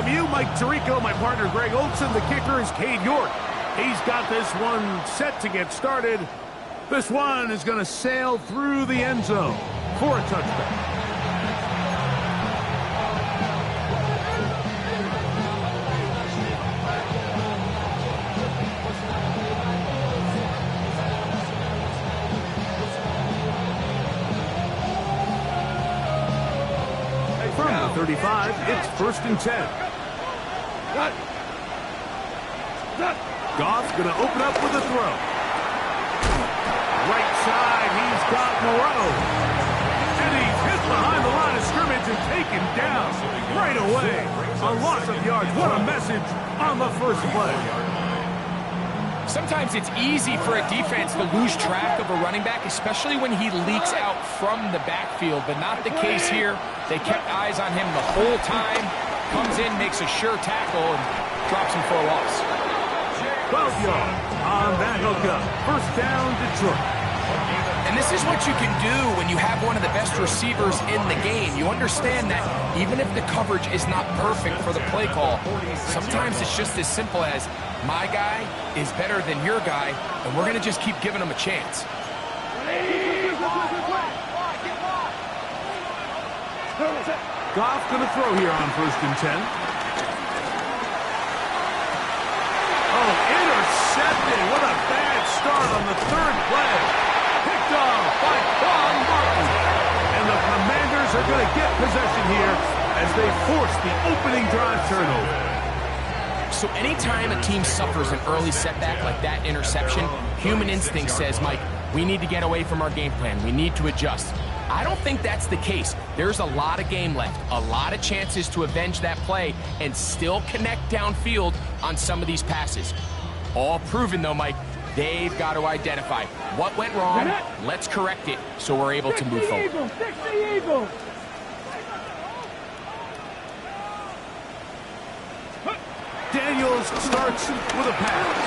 from you, Mike Tirico. My partner, Greg Olson. The kicker is Cade York. He's got this one set to get started. This one is going to sail through the end zone for a touchback. From the 35, it's 1st and 10. Goff's going to open up with a throw. Right side, he's got Moreau. And he's hit behind the line of scrimmage and taken down right away. A loss of yards. What a message on the first play. Sometimes it's easy for a defense to lose track of a running back, especially when he leaks out from the backfield, but not the case here. They kept eyes on him the whole time. Comes in, makes a sure tackle, and drops him for a loss. 12 yards on that hookup. 1st down, Detroit. And this is what you can do when you have one of the best receivers in the game. You understand that even if the coverage is not perfect for the play call, sometimes it's just as simple as my guy is better than your guy, and we're going to just keep giving him a chance. Goff going to throw here on 1st and 10. Oh, intercepted. What a bad start on the 3rd play. Picked off by Quan Martin. And the Commanders are going to get possession here as they force the opening drive turnover. So anytime a team suffers an early setback like that interception, human instinct says, Mike, we need to get away from our game plan. We need to adjust. I don't think that's the case. There's a lot of game left, a lot of chances to avenge that play and still connect downfield on some of these passes. All proven, though, Mike, they've got to identify what went wrong. Let's correct it so we're able to move forward. Daniels starts with a pass.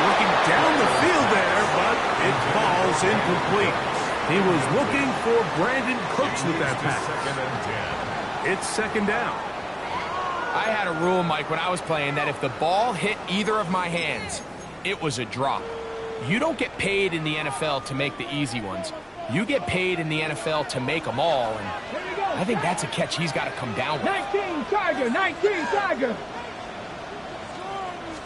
Looking down the field there, but it falls incomplete. He was looking for Brandon Cooks with that pass. It's 2nd down. I had a rule, Mike, when I was playing that if the ball hit either of my hands, it was a drop. You don't get paid in the NFL to make the easy ones. You get paid in the NFL to make them all, and I think that's a catch he's got to come down with. 19 Tiger, 19 Tiger.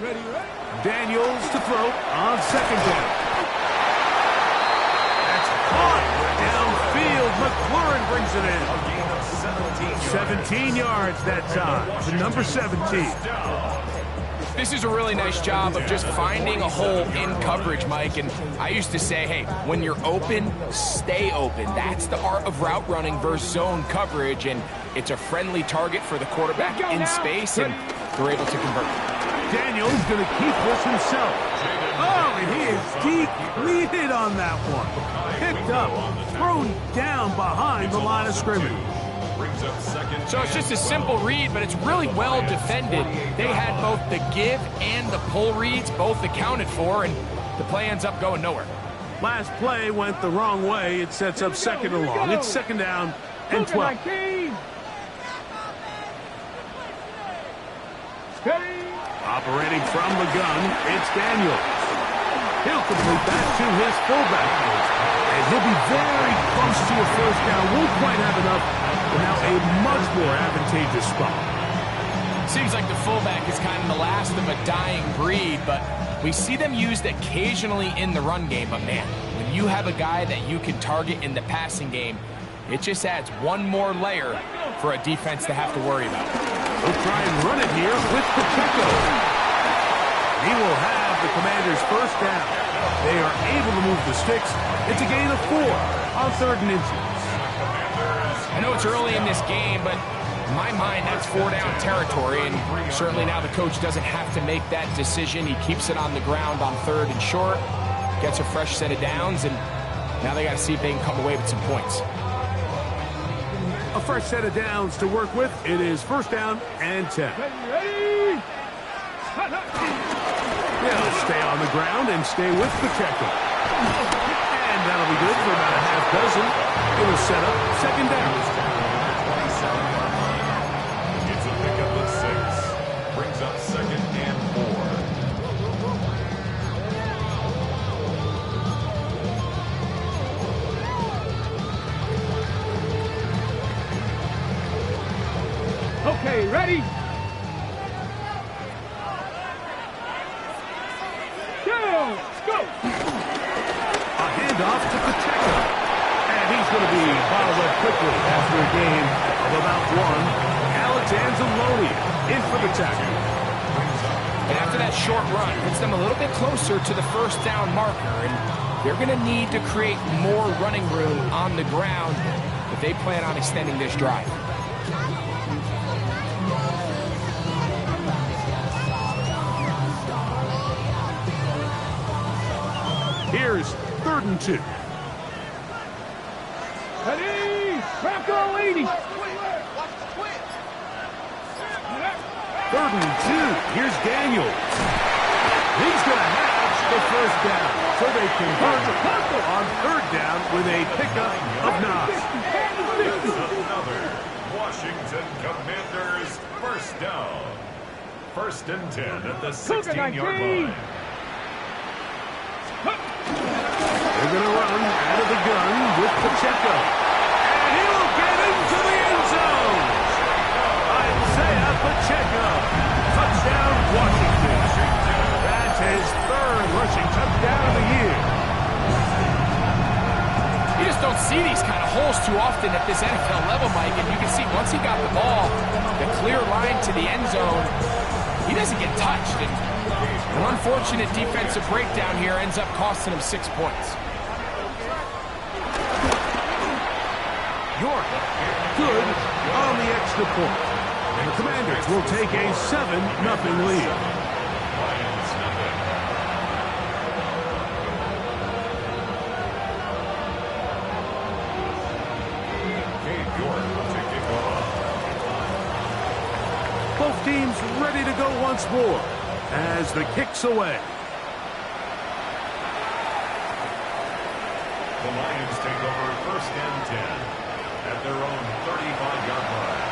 Ready, right? Daniels to throw on 2nd down. That's caught downfield. McLaurin brings it in. 17 yards that time to number 17. This is a really nice job of just finding a hole in coverage, Mike. And I used to say, hey, when you're open, stay open. That's the art of route running versus zone coverage. And it's a friendly target for the quarterback in space, and they're able to convert. Daniels going to keep this himself. Oh, and he is depleted on that one. Picked up, thrown down behind the line of scrimmage. So it's just a simple read, but it's really well defended. They had both the give and the pull reads both accounted for, and the play ends up going nowhere. Last play went the wrong way. It sets up 2nd and long. It's 2nd down and 12. Operating from the gun, it's Daniels. He'll complete that to his fullback. And he'll be very close to a 1st down. Won't quite have enough, but now a much more advantageous spot. Seems like the fullback is kind of the last of a dying breed, but we see them used occasionally in the run game. But man, when you have a guy that you can target in the passing game, it just adds one more layer for a defense to have to worry about. We'll try and run it here with Pacheco. He will have the Commanders' 1st down. They are able to move the sticks. It's a gain of 4 on 3rd and inches. I know it's early in this game, but in my mind, that's 4-down territory, and certainly now the coach doesn't have to make that decision. He keeps it on the ground on 3rd and short, gets a fresh set of downs, and now they got to see if they can come away with some points. A fresh set of downs to work with. It is 1st down and 10. Ready? They'll stay on the ground and stay with Pacheco. And that'll be good for about a half dozen. It'll set up 2nd down. Okay, ready? Down, go! A handoff to Pacheco. And he's going to be bottled up quickly after a gain of about one. Alex Anzalone in for the tackle. And after that short run, puts them a little bit closer to the first down marker. And they're going to need to create more running room on the ground if they plan on extending this drive. Here's 3rd and 2. Ready? Crack all 80. 3rd and 2. Here's Daniels. He's going to have the first down. So they convert on 3rd down with a pickup of 9. Another Washington Commanders first down. 1st and 10 at the 16-yard line. They're going to run out of the gun with Pacheco. And he'll get into the end zone. Isaiah Pacheco. Touchdown, Washington. That's his 3rd rushing touchdown of the year. You just don't see these kind of holes too often at this NFL level, Mike. And you can see once he got the ball, the clear line to the end zone, he doesn't get touched. And an unfortunate defensive breakdown here ends up costing him 6 points. York, good on the extra point. And the Commanders will take a 7-0 lead. Both teams ready to go once more as the kick's away. The Lions take over 1st and 10 at their own 35-yard line.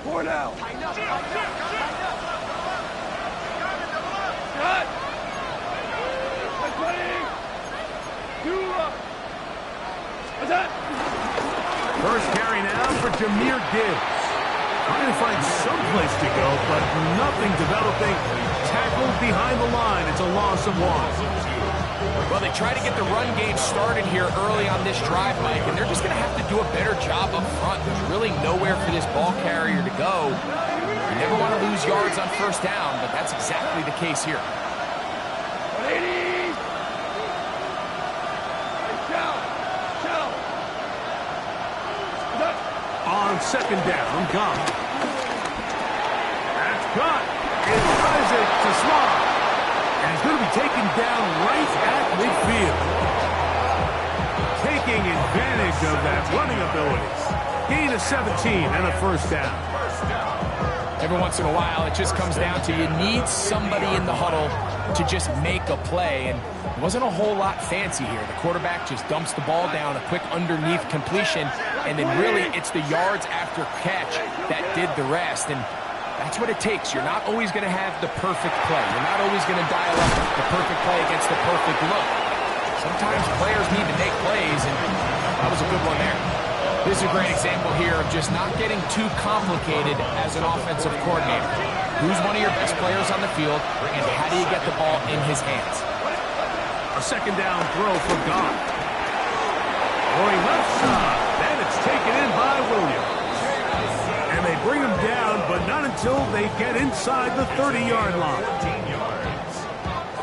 Four now. First carry now for Jahmyr Gibbs. Trying to find some place to go, but nothing developing. Tackled behind the line. It's a loss of 1. Well, they try to get the run game started here early on this drive, Mike, and they're just going to have to do a better job up front. There's really nowhere for this ball carrier to go. You never want to lose yards on 1st down, but that's exactly the case here. 180. On 2nd down, gone. That's caught. It's Isaac to Small. And he's going to be taken down right at midfield. Taking advantage of that running ability. Gain of 17 and a 1st down. Every once in a while, it just comes down to you need somebody in the huddle to just make a play, and it wasn't a whole lot fancy here. The quarterback just dumps the ball down, a quick underneath completion, and then really it's the yards after catch that did the rest, and that's what it takes. You're not always going to have the perfect play. You're not always going to dial up the perfect play against the perfect look. Sometimes players need to make plays, and that was a good one there. This is a great example here of just not getting too complicated as an offensive coordinator. Who's one of your best players on the field, and how do you get the ball in his hands? A 2nd down throw for God. Going left side, and it's taken in by Williams. And they bring him down, but not until they get inside the 30-yard line.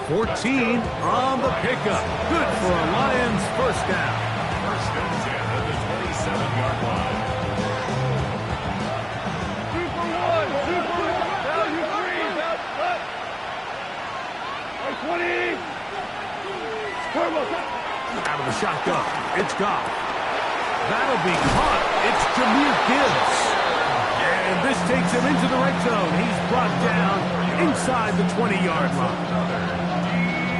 14 on the pickup. Good for a Lions 1st down. 1st and 10 at the 27-yard line. 2 for 1. 2 for 1. Value 3. 20. Out of the shotgun. It's gone. That'll be caught. It's Jahmyr Gibbs. And this takes him into the red zone. He's brought down inside the 20-yard line.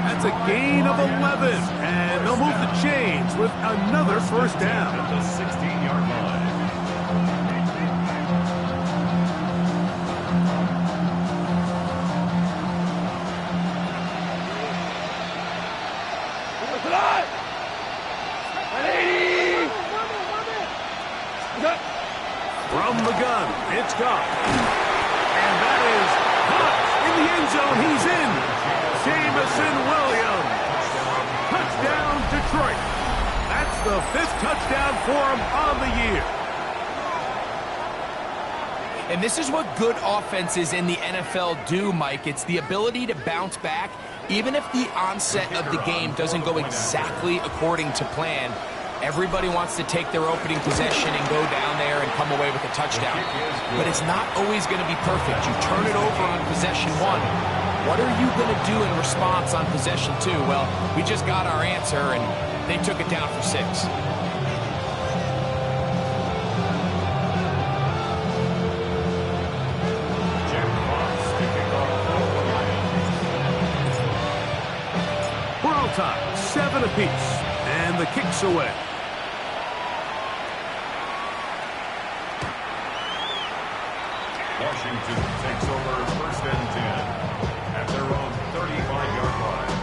That's a gain of 11. And they'll move the chains with another 1st down. At the 16-yard line. up. And that is caught in the end zone. He's in. Jameson Williams. Touchdown, Detroit. That's the 5th touchdown for him on the year. And this is what good offenses in the NFL do, Mike. It's the ability to bounce back, even if the onset of the game doesn't go exactly according to plan. Everybody wants to take their opening possession and go down there and come away with a touchdown. But it's not always going to be perfect. You turn it over on possession 1. What are you going to do in response on possession 2? Well, we just got our answer, and they took it down for 6. We're all tied, 7 apiece, and the kick's away. Washington takes over 1st and 10 at their own 35-yard line.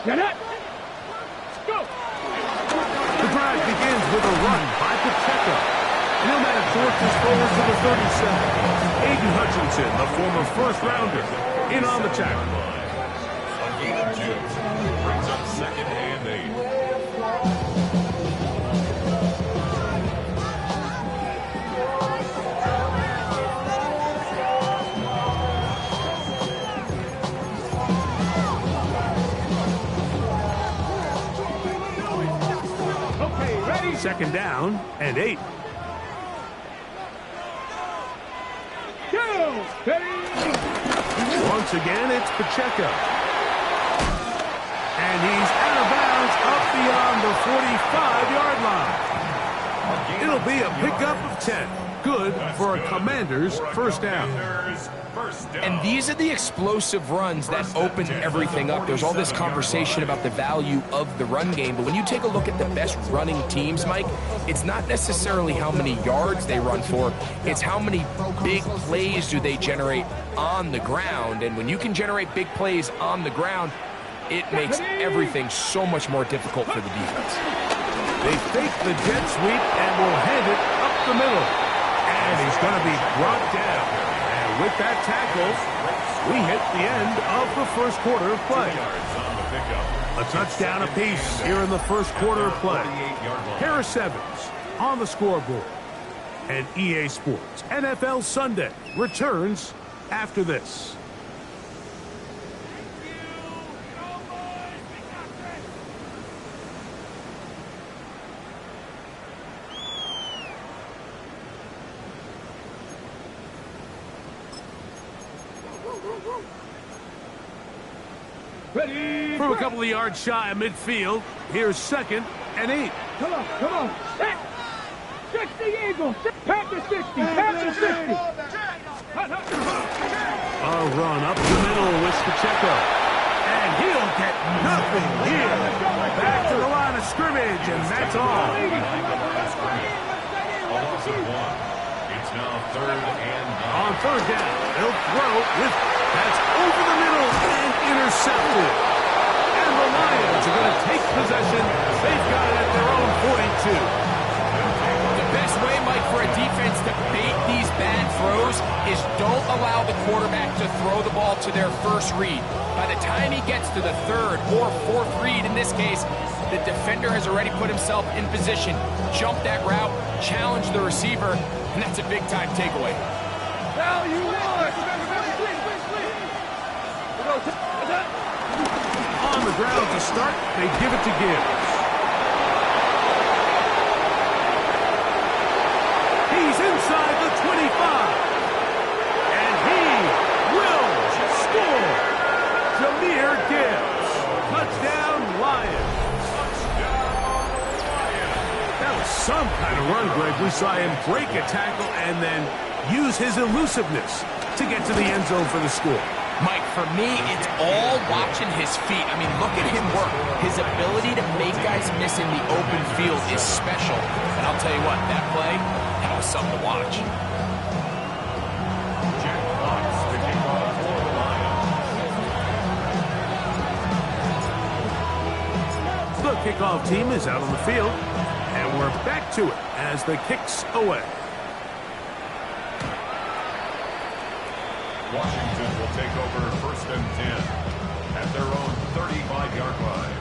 Get it! Go! The drive begins with a run by Pacheco. Nomadic forces forward to the 37. Aiden Hutchinson, the former first-rounder, in on the tackle. A gain of 2 brings up 2nd and 8. Okay, ready? 2nd down and 8. Go! Ready? Once again, it's Pacheco. And he's out of bounds up beyond the 45-yard line. It'll be a pickup of 10. Good for a Commander's first down. And these are the explosive runs that open everything up. There's all this conversation about the value of the run game, but when you take a look at the best running teams, Mike, it's not necessarily how many yards they run for, it's how many big plays do they generate on the ground. And when you can generate big plays on the ground, it makes everything so much more difficult for the defense. They fake the jet sweep and will hand it up the middle. And he's going to be brought down. And with that tackle, we hit the end of the first quarter of play. A touchdown apiece here in the first quarter of play. Harris Evans on the scoreboard. And EA Sports NFL Sunday returns after this. Ready? From a couple of yards shy of midfield, here's 2nd and 8. Come on, come on. Set! 60 Eagles! Pack the 60! Pack the 60! A run up the middle with Pacheco. And he'll get nothing here. Back to the line of scrimmage, and that's all. A loss of 1. It's now 3rd and 9. On 3rd down, he'll throw with that's over the middle and intercepted. And the Lions are going to take possession. They've got it at their own 42. The best way, Mike, for a defense to bait these bad throws is don't allow the quarterback to throw the ball to their first read. By the time he gets to the 3rd or 4th read, in this case, the defender has already put himself in position, jump that route, challenge the receiver, and that's a big-time takeaway. Now you want! On the ground to start, they give it to Gibbs. He's inside the 25. And he will score. Jahmyr Gibbs. Touchdown, Lions. That was some kind of run, Greg. We saw him break a tackle and then use his elusiveness to get to the end zone for the score. Mike, for me, it's all watching his feet. I mean, look at him work. His ability to make guys miss in the open field is special. And I'll tell you what, that play, that was something to watch. Jack Fox picking off kickoff team is out on the field, and we're back to it as the kick's away. Washington will take over 1st and 10 at their own 35-yard line.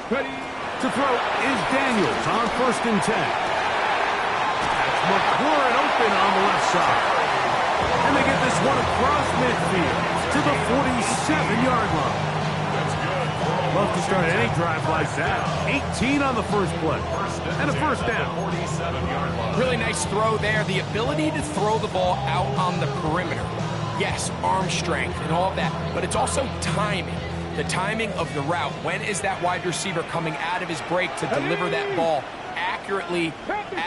Ready to throw is Daniels on 1st and 10. That's McLaurin open on the left side. And they get this one across midfield to the 47-yard line. Love to start any drive like that. 18 on the first play. And a first down. Really nice throw there. The ability to throw the ball out on the perimeter. Yes, arm strength and all of that, but it's also timing. The timing of the route. When is that wide receiver coming out of his break to deliver that ball accurately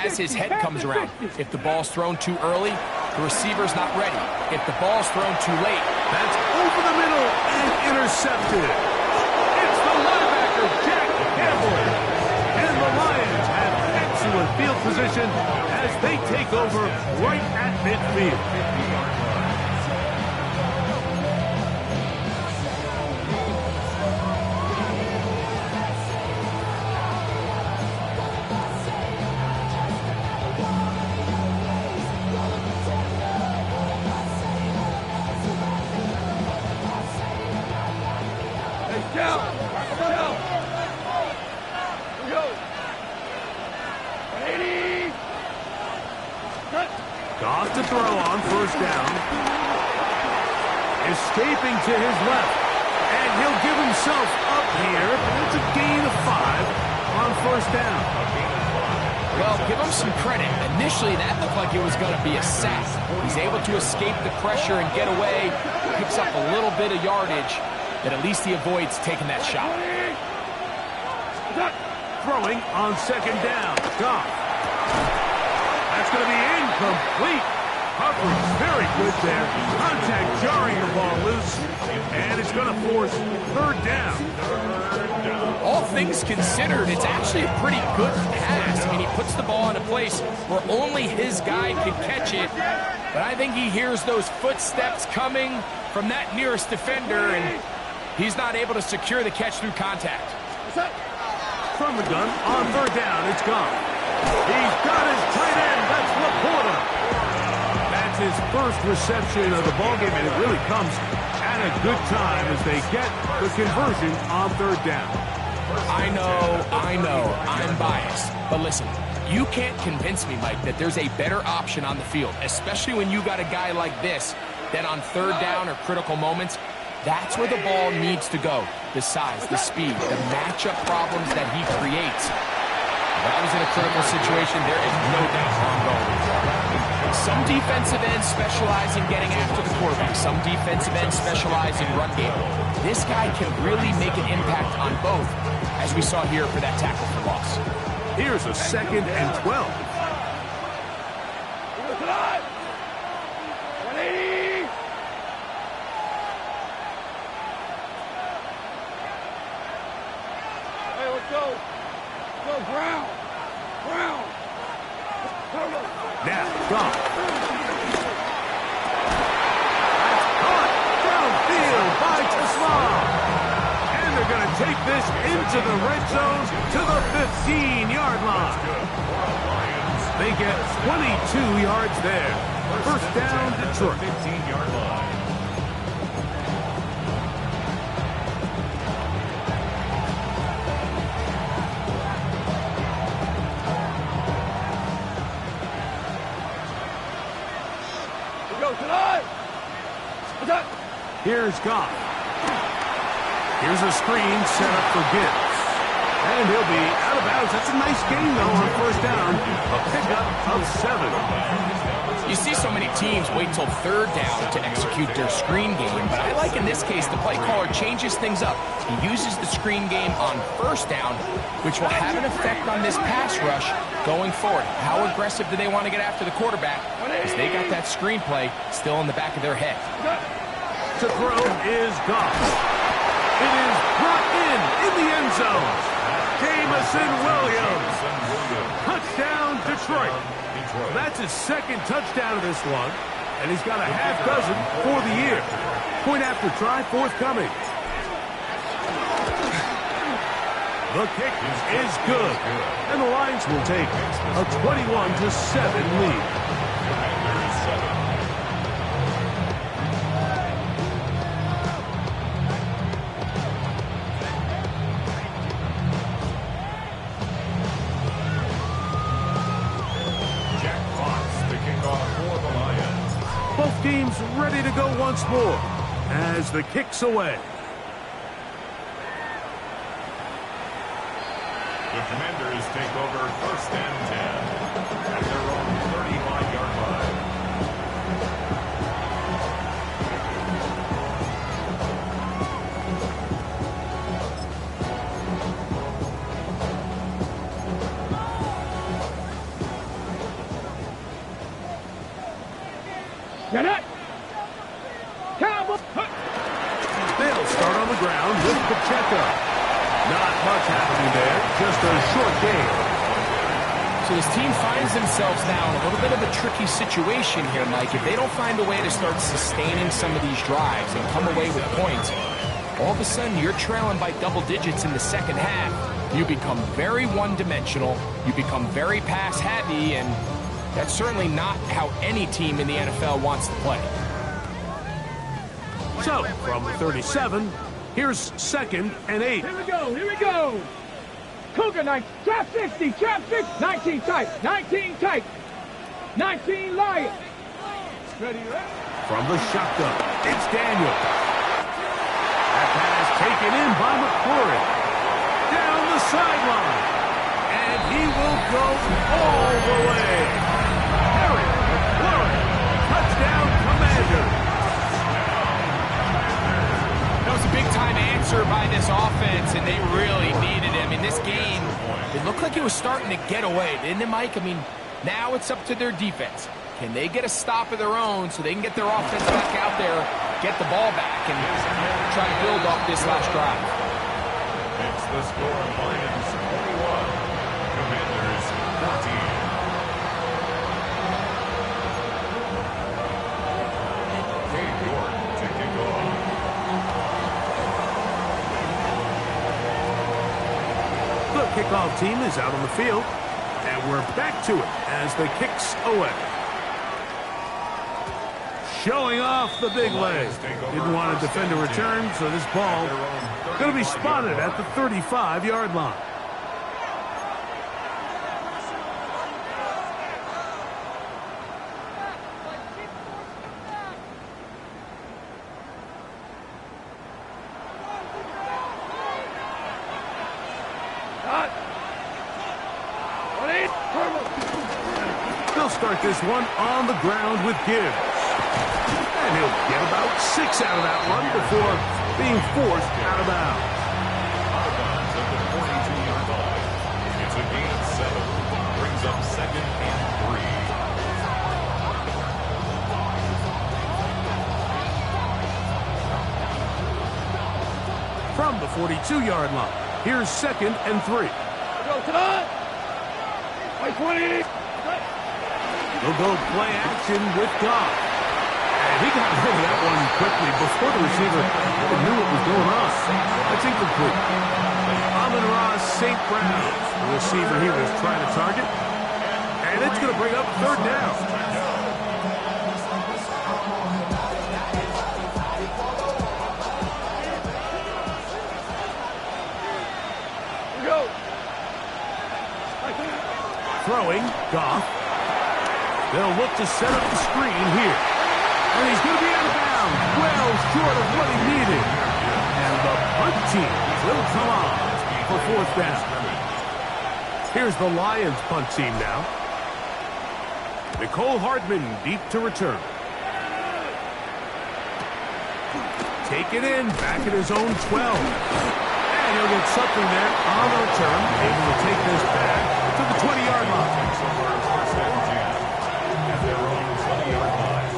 as his head comes around? If the ball's thrown too early, the receiver's not ready. If the ball's thrown too late, that's over the middle and intercepted. It's the linebacker, Jack Campbell. And the Lions have excellent field position as they take over right at midfield. Goff to throw on 1st down. Escaping to his left. And he'll give himself up here. It's a gain of 5 on 1st down. Well, give him some credit. Initially, that looked like it was going to be a sack. He's able to escape the pressure and get away. Picks up a little bit of yardage, but at least he avoids taking that shot. Throwing on 2nd down. Goff. That's going to be incomplete. Coverage very good there. Contact jarring the ball loose. And it's going to force 3rd down. All things considered, it's actually a pretty good pass. I mean, he puts the ball in a place where only his guy can catch it. But I think he hears those footsteps coming from that nearest defender, and he's not able to secure the catch through contact. From the gun, on 3rd down, it's gone. He's got his tight end. That's Laporta. That's his first reception of the ballgame, and it really comes at a good time as they get the conversion on 3rd down. I know, I'm biased. But listen, you can't convince me, Mike, that there's a better option on the field, especially when you got a guy like this that on 3rd down or critical moments, that's where the ball needs to go. The size, the speed, the matchup problems that he creates. If I was in a critical situation, there is no doubt where I'm going. Some defensive ends specialize in getting after the quarterback. Some defensive ends specialize in run game. This guy can really make an impact on both, as we saw here for that tackle for loss. Here's a 2nd and 12. Now, Goff. Caught downfield by Tesla. And they're going to take this into the red zone to the 15-yard line. They get 22 yards there. 1st down, Detroit. 15-yard line. Here's Goff. Here's a screen set up for Gibbs. And he'll be out of bounds. That's a nice gain, though, on first down. A pickup of 7. You see so many teams wait till third down to execute their screen game, but I like in this case the play caller changes things up. He uses the screen game on first down, which will have an effect on this pass rush going forward. How aggressive do they want to get after the quarterback? Because they got that screen play still in the back of their head. To throw is Goff. It is brought in the end zone. Jamison Williams. Touchdown, Detroit. That's his second touchdown of this one, and he's got a half dozen for the year. Point after try forthcoming. The kick is good, and the Lions will take a 21-7 lead. Both teams ready to go once more as the kick's away. The Commanders take over first and 10 at their own 35-yard line. Get it! Cowboy! They'll start on the ground with Pacheco. Not much happening there, just a short game. So this team finds themselves now in a little bit of a tricky situation here, Mike. If they don't find a way to start sustaining some of these drives and come away with points, all of a sudden you're trailing by double digits in the second half. You become very one-dimensional, you become very pass-heavy, and that's certainly not how any team in the NFL wants to play. So, from the 37, here's 2nd and 8. Here we go! Cougar 9, trap 60, 19 tight, 19 tight, 19 Lions. Ready, From the shotgun, it's Daniel. That pass taken in by McClory. Down the sideline. And he will go all the way. Harry McClory, touchdown Commanders. That was a big-time answer by this offense, and they really needed him. In this game, it looked like it was starting to get away, didn't it, Mike? I mean, now it's up to their defense. Can they get a stop of their own so they can get their offense back out there, get the ball back, and try to build off this last drive? It's the score, Lions 41, Commanders 14. Dave York to kick off. The kickoff team is out on the field, and we're back to it as the kick's away. Showing off the big leg. Didn't want to defend a return, so this ball going to be spotted at the 35-yard line. They'll start this one on the ground with Gibbs. And he'll get about 6 out of that run before being forced out of bounds. Out of bounds at the 42-yard line. It's a gain of 7. Brings up 2nd and 3. From the 42-yard line, here's 2nd and 3. Go tonight! 20! They'll go play action with Goff. And he got rid of that one quickly before the receiver even knew what was going on. That's incomplete. Amon-Ra St. Brown, the receiver he was trying to target. And it's going to bring up 3rd down. Go! Throwing, Goff. They'll look to set up the screen here. And he's going to be out of bounds. Well short of what he needed. And the punt team will come on. for fourth down. Here's the Lions punt team now. Nicole Hardman deep to return. Take it in, back at his own 12. And he'll get something there on the return. Able to take this back to the 20-yard line. At their own 20-yard line.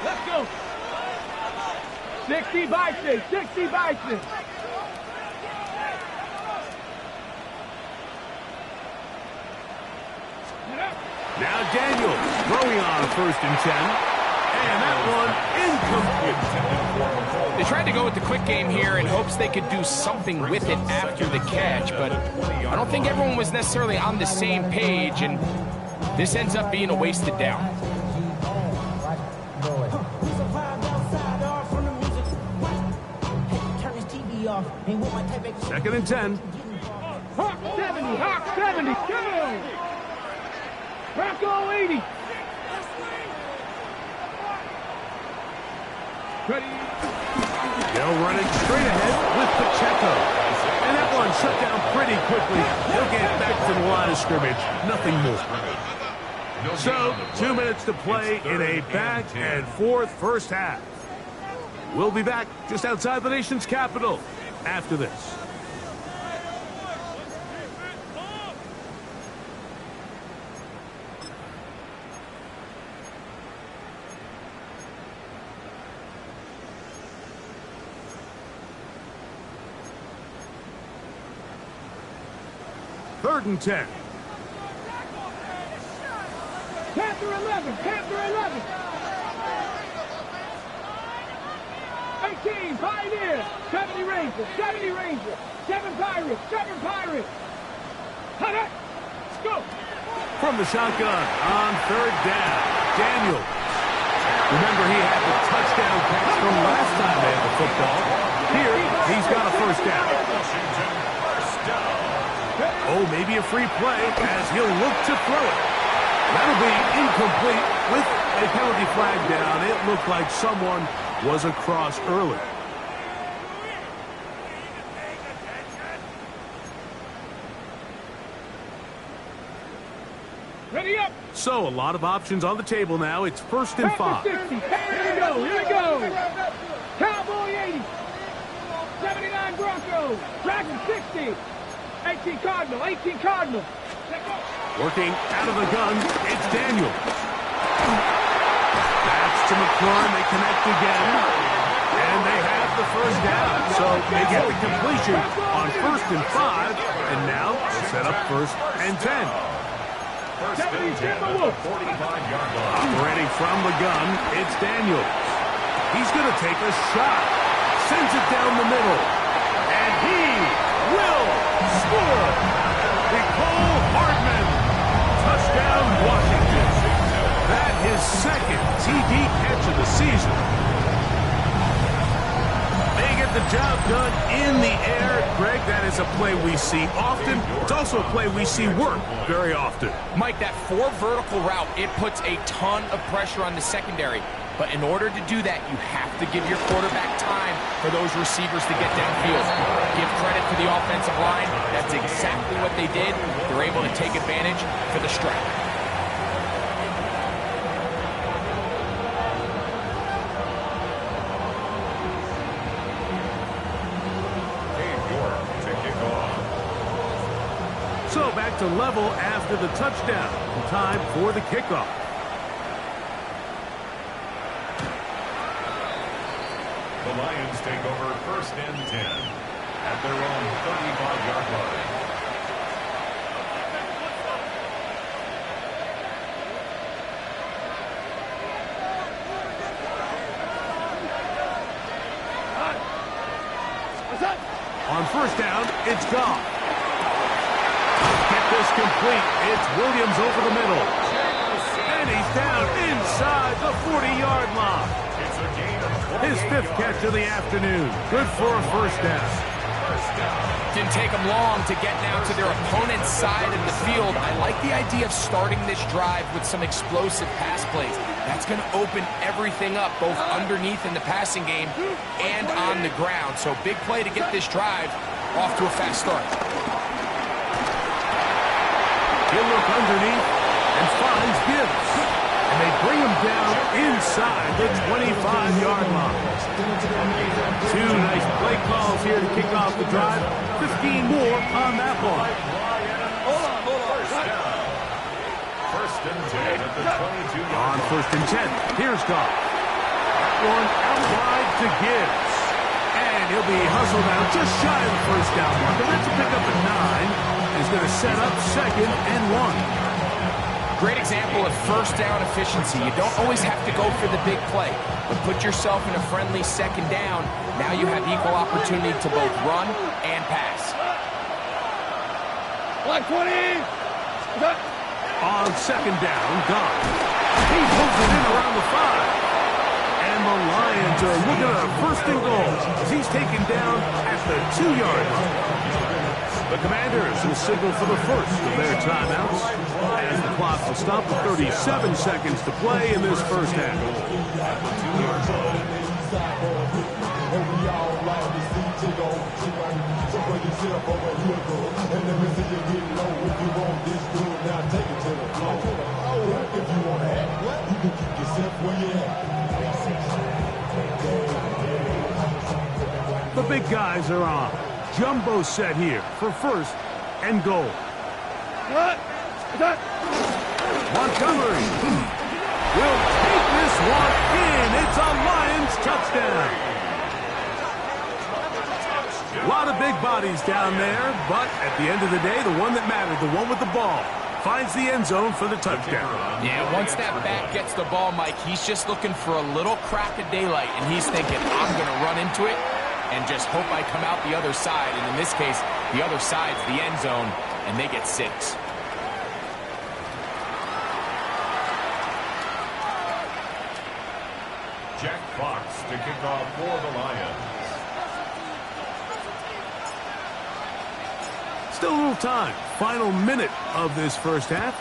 Let's go. 60 Bison, 60 Bison. Now Daniels throwing on a 1st and 10. And that one incomplete. They tried to go with the quick game here in hopes they could do something with it after the catch, but I don't think everyone was necessarily on the same page, and this ends up being a wasted down. Second and 10. Hawk 70, Hawk 70, go! Bronco 80. Ready. They'll run it straight ahead with Pacheco. And that one shut down pretty quickly. He'll get back to the line of scrimmage. Nothing more. So, 2 minutes to play in a back-and-forth first half. We'll be back just outside the nation's capital after this. Third and 10. Panther 11, Panther 11. 18, Pioneer. 70 Ranger, 70 Ranger. 7 Pirates, 7 Pirates. Hut, hut. Go. From the shotgun on third down, Daniels. Remember, he had the touchdown catch from last time they had the football. Here, he's got a first down. Oh, maybe a free play as he'll look to throw it. That'll be incomplete with a penalty flag down. It looked like someone was across early. Ready up. So, a lot of options on the table now. It's 1st and 5. 60. Here we go, here we go. Cowboy 80. 79 Broncos. Dragon 60. 18 Cardinal, 18 Cardinal. Working out of the gun, it's Daniels. That's to McLaurin. They connect again. And they have the first down. So they get the completion on 1st and 5. And now they'll set up 1st and 10. First and 10 at the 45-yard line. Operating from the gun, it's Daniels. He's going to take a shot. Sends it down the middle. And he will score. Nicole Hardman. Touchdown, Washington. That his second TD catch of the season. They get the job done in the air. Greg, that is a play we see often. It's also a play we see work very often. Mike, that 4 vertical route, it puts a ton of pressure on the secondary. But in order to do that, you have to give your quarterback time for those receivers to get downfield. Give credit to the offensive line. That's exactly what they did. They're able to take advantage for the strike. So back to level after the touchdown. Time for the kickoff. The Lions take over 1st and 10 at their own 35-yard line. On 1st down, it's Goff. Get this complete. It's Williams over the middle. And he's down inside the 40-yard line. His 5th catch of the afternoon. Good for a first down. Didn't take them long to get now to their opponent's side of the field. I like the idea of starting this drive with some explosive pass plays. That's going to open everything up, both underneath in the passing game and on the ground. So big play to get this drive off to a fast start. He'll look underneath and finds Gibbs. And they bring him down inside the 25-yard line. Two nice play calls here to kick off the drive. 15 more on that one. First and 10 at the 22-yard On line. first and 10, here's Goff. One out wide to Gibbs. And he'll be hustled out just shy of the first down marker. That's a pickup at 9. He's going to set up second and 1. Great example of first down efficiency. You don't always have to go for the big play, but put yourself in a friendly second down. Now you have equal opportunity to both run and pass. Black 20. On second down, Goff. He pulls it in around the 5. And the Lions are looking at a first and goal as he's taken down at the 2-yard line. The Commanders will signal for the first of their timeouts as the clock will stop with 37 seconds to play in this first half. The big guys are on. Jumbo set here for first and goal. Montgomery will take this one in. It's a Lions touchdown. A lot of big bodies down there, but at the end of the day, the one that mattered, the one with the ball, finds the end zone for the touchdown. Yeah, once that back gets the ball, Mike, he's just looking for a little crack of daylight, and he's thinking, I'm going to run into it and just hope I come out the other side. And in this case, the other side's the end zone, and they get 6. Jack Fox to kick off for the Lions. Still a little time. Final minute of this first half.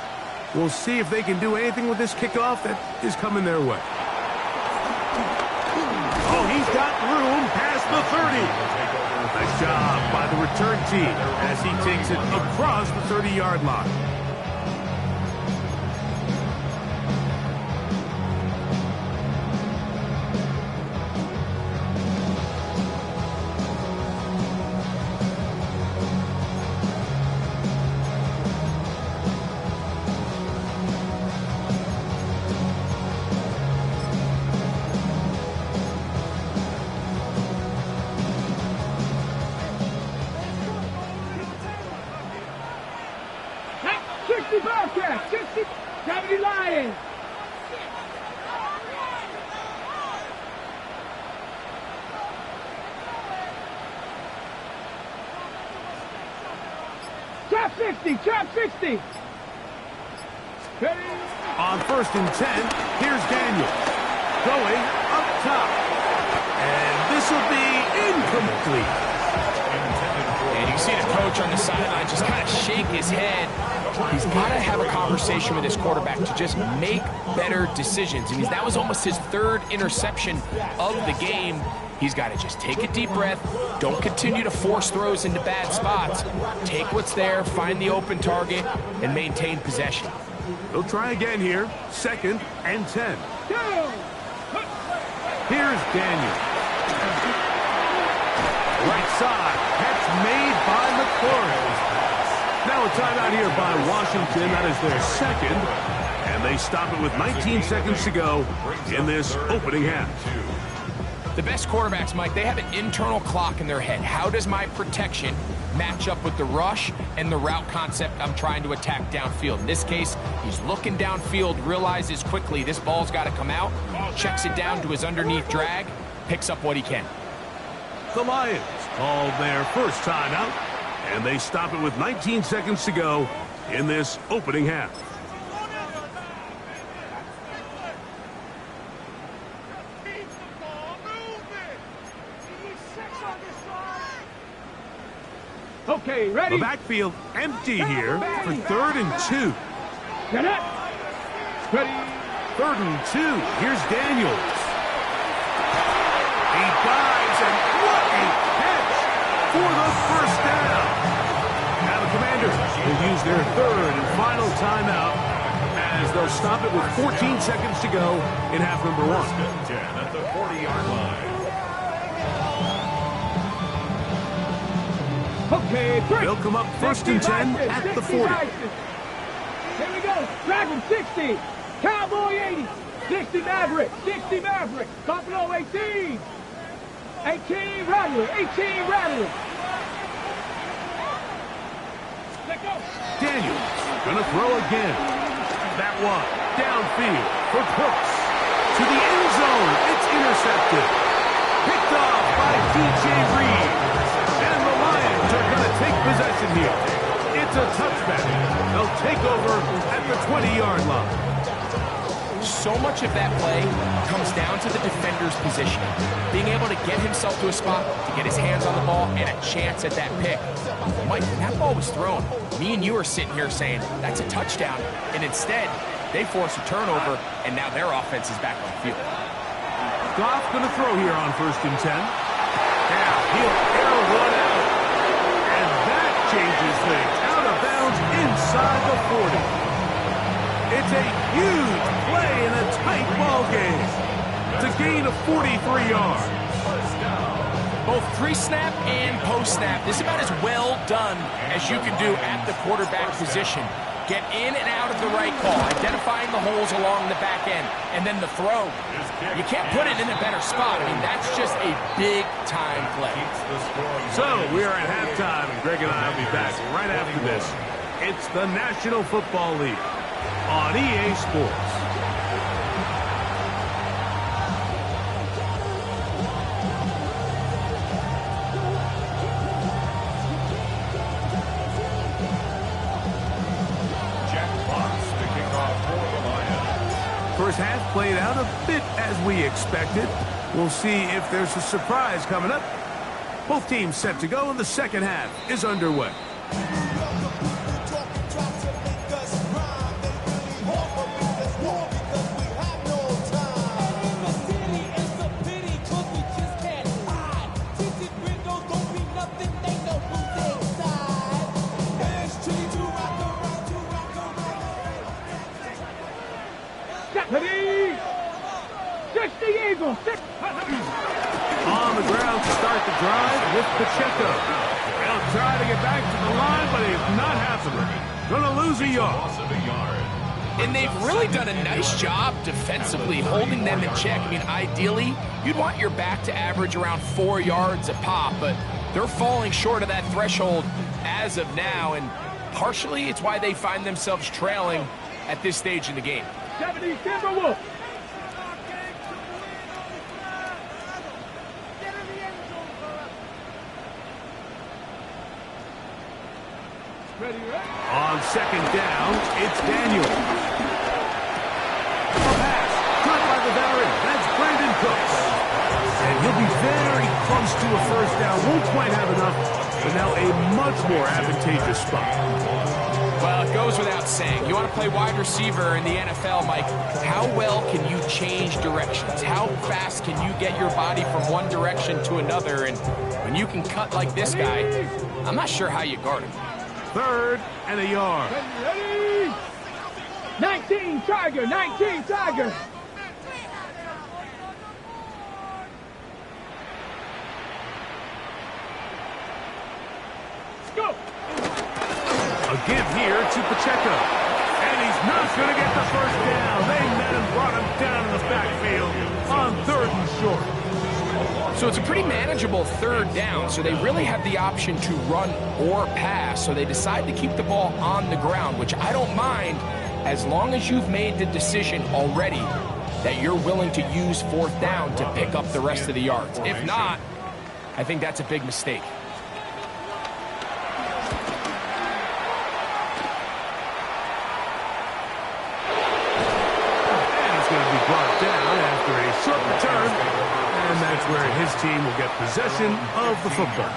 We'll see if they can do anything with this kickoff that is coming their way. Oh, he's got room past the 30. Nice job by the return team as he takes it across the 30-yard line. Bearcats, 60, 70 Lions. Trap 60, trap 60. Ready? On first and 10, here's Daniel. Going up top. And this will be incomplete. And you see the coach on the sideline just kind of shake his head. He's got to have a conversation with his quarterback to just make better decisions. I mean, that was almost his 3rd interception of the game. He's got to just take a deep breath. Don't continue to force throws into bad spots. Take what's there, find the open target, and maintain possession. They'll try again here. 2nd and 10. Here's Daniel. Right side. Catch made by McCoy. Now a timeout here by Washington. That is their 2nd. And they stop it with 19 seconds to go in this opening half. The best quarterbacks, Mike, they have an internal clock in their head. How does my protection match up with the rush and the route concept I'm trying to attack downfield? In this case, he's looking downfield, realizes quickly this ball's got to come out, checks it down to his underneath drag, picks up what he can. The Lions call their first timeout, and they stop it with 19 seconds to go in this opening half. Okay, ready? The backfield empty here for 3rd and 2. Get up. Ready? 3rd and 2. Here's Daniels. He dives, and what a catch for the first down. Now the Commanders will use their 3rd and final timeout as they'll stop it with 14 seconds to go in half number 1. 1st and 10 at the 40-yard line. Okay, They'll come up 1st and 10 at the 40. Here we go. Dragon 60. Cowboy 80. 60 Maverick. 60 Maverick. Buffalo 18. 18 Rattler. 18 Rattler. Let go. Daniels gonna throw again. That one downfield for Cooks. To the end zone. It's intercepted. Picked off by DJ Reed. And the Lions are going to take possession here. It's a touchback. They'll take over at the 20-yard line. So much of that play comes down to the defender's position. Being able to get himself to a spot, to get his hands on the ball, and a chance at that pick. Mike, when that ball was thrown, me and you are sitting here saying, that's a touchdown. And instead, they force a turnover, and now their offense is back on the field. Goff going to throw here on 1st and 10. Now he'll air one out. And that changes things. Out of bounds inside the 40. It's a huge play in a tight ball game. It's a gain of 43 yards. Both pre-snap and post-snap, this is about as well done as you can do at the quarterback position. Get in and out of the right call, identifying the holes along the back end, and then the throw. You can't put it in a better spot. I mean, that's just a big-time play. So we are at halftime, and Greg and I will be back right after this. It's the National Football League on EA Sports. First half played out a bit as we expected. We'll see if there's a surprise coming up. Both teams set to go, and the second half is underway. Ready? 60 Eagles. On the ground to start the drive with Pacheco. They'll try to get back to the line, but it's not happening. Gonna lose a yard. And they've really done a nice job defensively holding them in check. I mean, ideally, you'd want your back to average around 4 yards a pop, but they're falling short of that threshold as of now, and partially it's why they find themselves trailing at this stage in the game. 70 Timberwolves. Ready, ready. On second down, it's Daniel. A pass, caught by the veteran. That's Brandon Cooks. And he'll be very close to a first down. Won't quite have enough, but now a much more advantageous spot. Well, it goes without saying. You want to play wide receiver in the NFL, Mike, how well can you change directions? How fast can you get your body from one direction to another? And when you can cut like this guy, I'm not sure how you guard him. 3rd and a yard. Ready? 19 Tiger, 19 Tiger. Go. A give here to Pacheco. And he's not going to get the first down. They met him, brought him down in the backfield on 3rd and short. So it's a pretty manageable 3rd down, so they really have the option to run or pass. So they decide to keep the ball on the ground, which I don't mind as long as you've made the decision already that you're willing to use 4th down to pick up the rest of the yards. If not, I think that's a big mistake. Brought down after a short return, and that's where his team will get possession of the football.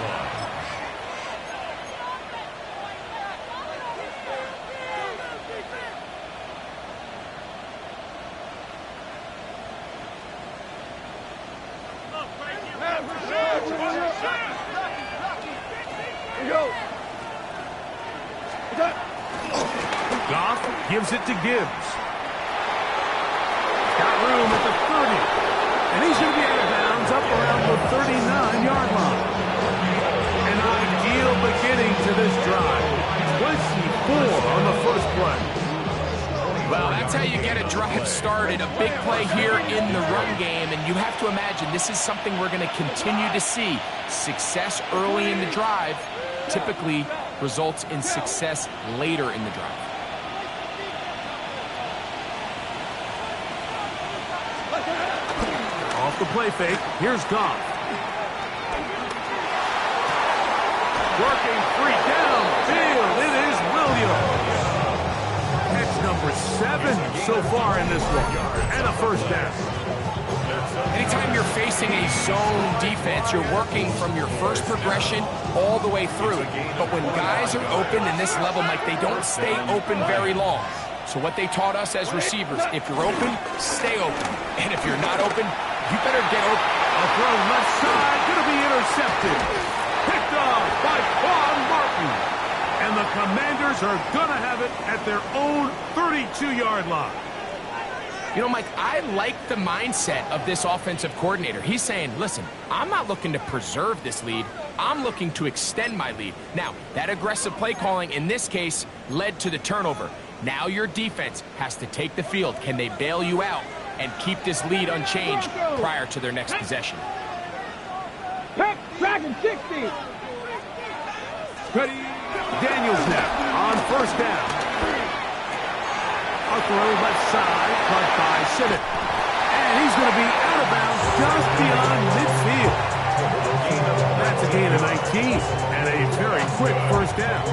Goff gives it to Gibbs. Got room at the 30. And he's going to be out of bounds up around the 39-yard line. An ideal beginning to this drive. 24 on the first play. Well, that's how you get a drive started. A big play here in the run game, and you have to imagine this is something we're going to continue to see. Success early in the drive typically results in success later in the drive. Off the play fake, here's Goff. Working free downfield, it is Williams. Catch number 7 so far in this one, and a first down. Anytime you're facing a zone defense, you're working from your first progression all the way through. But when guys are open in this level, Mike, they don't stay open very long. So what they taught us as receivers, if you're open, stay open. And if you're not open, you better get open. A throw left side, going to be intercepted. Picked off by Quan Martin. And the Commanders are going to have it at their own 32-yard line. You know, Mike, I like the mindset of this offensive coordinator. He's saying, listen, I'm not looking to preserve this lead. I'm looking to extend my lead. Now, that aggressive play calling in this case led to the turnover. Now your defense has to take the field. Can they bail you out and keep this lead unchanged prior to their next possession? Dragon 60. Ready. Daniels now on first down. A throw left side, caught by Simmons. And he's going to be out of bounds just beyond midfield. That's a gain of 19 and a very quick first down.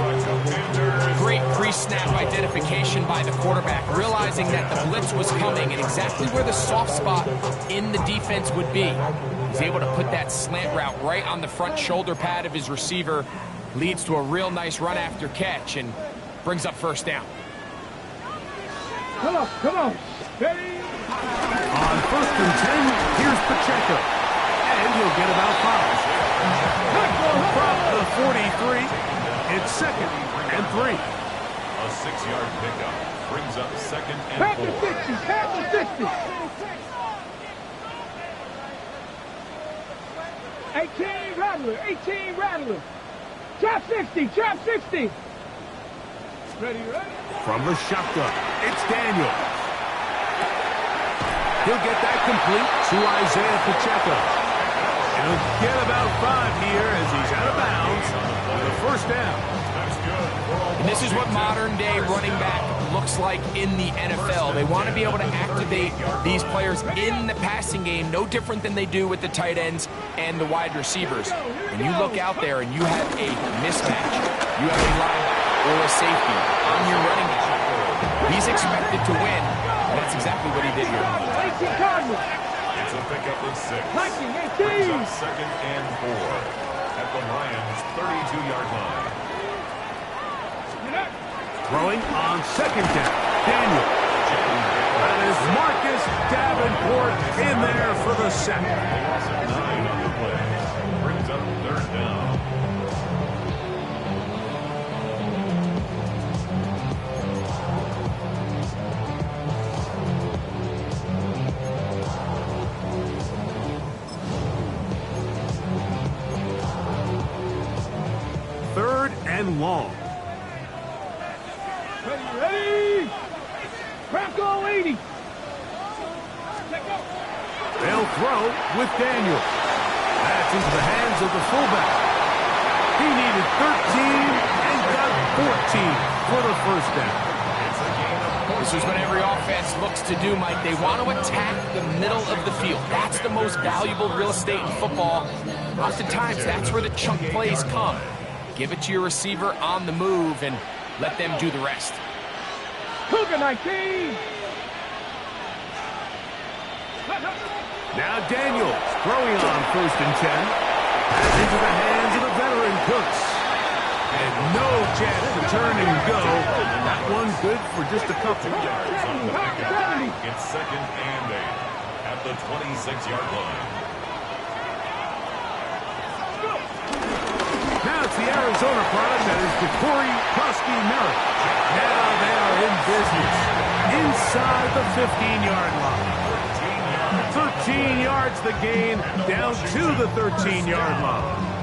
Great pre-snap identification by the quarterback, realizing that the blitz was coming and exactly where the soft spot in the defense would be. He's able to put that slant route right on the front shoulder pad of his receiver, leads to a real nice run after catch and brings up first down. Come on. Ready? On first and 10, here's Pacheco. And he'll get about 5. From the 43, it's second and 3. A 6-yard pickup brings up second and 4. Panther 60. 18 Rattler. Trap 60. Ready? From the shotgun, it's Daniels. He'll get that complete to Isaiah Pacheco. He'll get about 5 here as he's out of bounds on the first down. And this is what modern-day running back looks like in the NFL. They want to be able to activate these players in the passing game, no different than they do with the tight ends and the wide receivers. And you look out there and you have a mismatch. You have a linebacker or a safety on your running back. He's expected to win, and that's exactly what he did here. 18 Cardinals. It's a pickup of 6. Lightning, 18. Brings up second and 4 at the Lions' 32-yard line. Throwing on second down, Daniel. That is Marcus Davenport in there for the sack. 9 on the play. Brings up third down. Third and long. Ready? Crackle 80. They'll throw with Daniel. That's into the hands of the fullback. He needed 13 and got 14 for the first down. This is what every offense looks to do, Mike. They want to attack the middle of the field. That's the most valuable real estate in football. Oftentimes, that's where the chunk plays come. Give it to your receiver on the move and let them do the rest. Cougar 19. Now Daniels throwing on first and 10. That's into the hands of the veteran Cooks. And no chance to turn and go. That one good for just a couple. 2 yards on the pickup. It's second and 8 at the 26-yard line. Now it's the Arizona product that is DeCorey Koski Merritt. Now they are in business inside the 15-yard line. 13 yards the gain, down to the 13-yard line.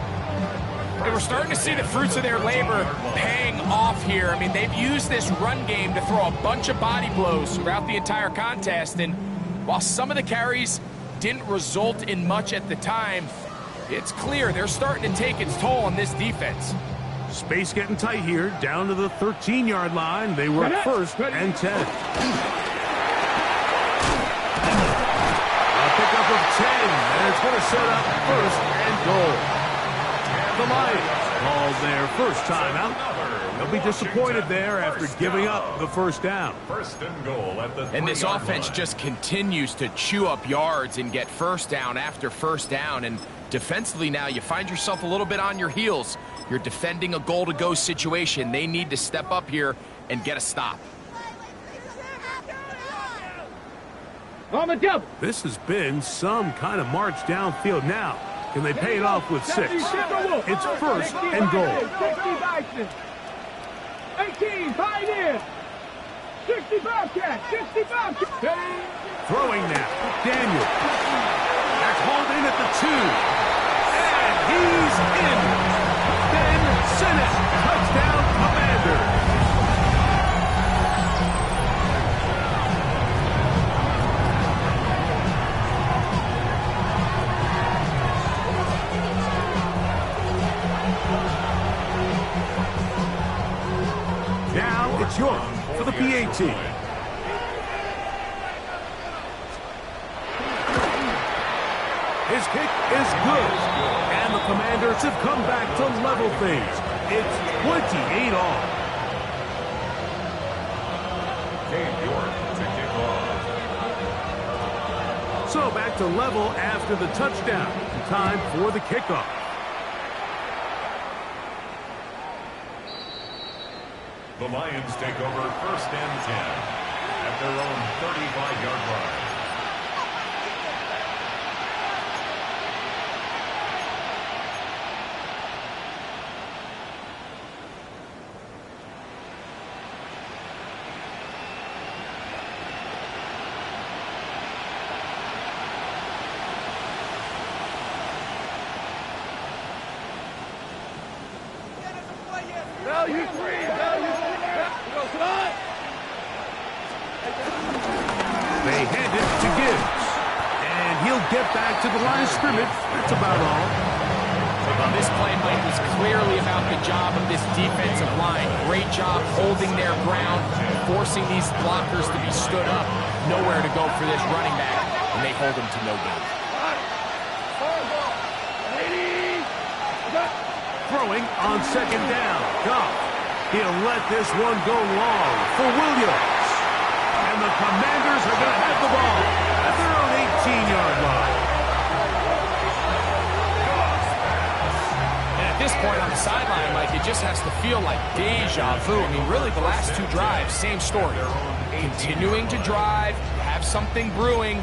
And we're starting to see the fruits of their labor paying off here. I mean, they've used this run game to throw a bunch of body blows throughout the entire contest. And while some of the carries didn't result in much at the time, it's clear they're starting to take its toll on this defense. Space getting tight here, down to the 13-yard line. They were at 1st and 10. A pickup of 10, and it's going to set up 1st and goal. The Lions called their first timeout. They'll be disappointed there after giving up the first down. First and goal at the 3-yard line. And this offense just continues to chew up yards and get first down after first down. And defensively now, you find yourself a little bit on your heels. You're defending a goal-to-go situation. They need to step up here and get a stop. On the double. This has been some kind of march downfield now. Can they pay it off with 6? It's 1st and goal. 60 Bison. 18, tight end. 60 Bobcat. 60 Bobcat. Throwing now. Daniel. That's hauled in at the 2. And he's in. Ben Sinnott. Touchdown, Commanders. Now it's York for the PAT. His kick is good. And the Commanders have come back to level things. It's 28 all. Cade York to kick off. So back to level after the touchdown. Time for the kickoff. The Lions take over 1st and 10 at their own 35-yard line. They hand it to Gibbs. And he'll get back to the line of scrimmage. That's about all. Well, this play, Mike, was clearly about the job of this defensive line. Great job holding their ground, forcing these blockers to be stood up. Nowhere to go for this running back, and they hold him to no gain. Throwing on 2nd down. Goff. He'll let this one go long for Williams. And the Commanders are going to have the ball at their own 18-yard line. And at this point on the sideline, Mike, it just has to feel like deja vu. I mean, really, the last 2 drives, same story. Continuing to drive, have something brewing,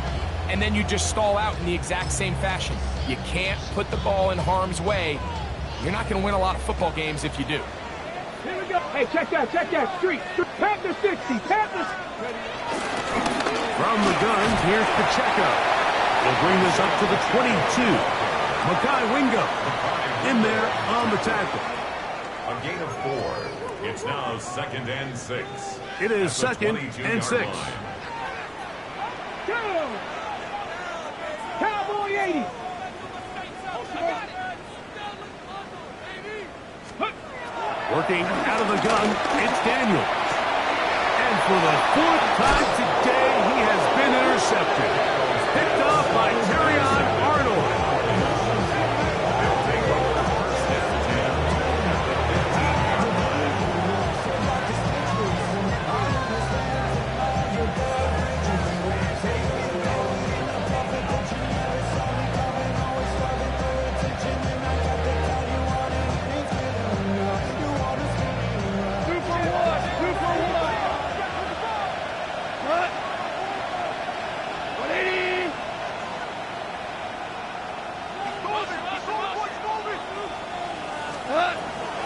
and then you just stall out in the exact same fashion. You can't put the ball in harm's way. You're not going to win a lot of football games if you do. Here we go. Hey, check that. Street. Panther 60. Panther. From the gun, here's Pacheco. He'll bring this up to the 22. Makai Wingo in there on the tackle. A gain of 4. It's now 2nd and 6. It is 2nd and 6. Go. Cowboy 80. Working out of the gun, it's Daniel. And for the 4th time today, he has been intercepted. Picked off by Terrion Arnold.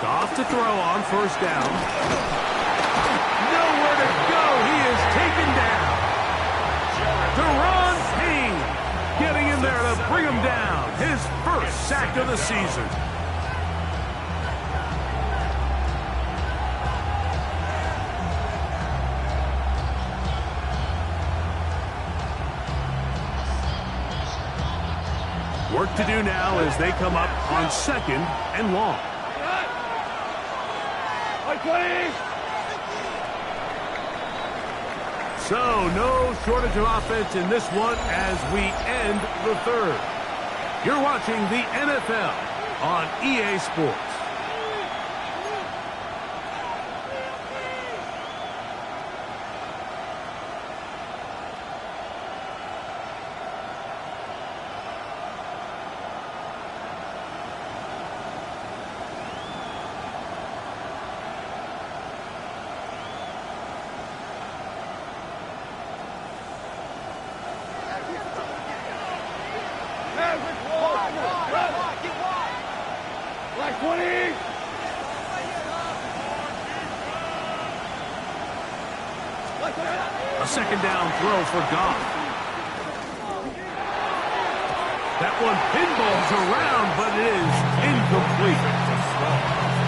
Goff to throw on 1st down. Nowhere to go. sack of the season. Work to do now as they come up on 2nd and long. So, no shortage of offense in this one as we end the 3rd. You're watching the NFL on EA Sports. A 2nd down throw for Goff. That one pinballs around, but it is incomplete.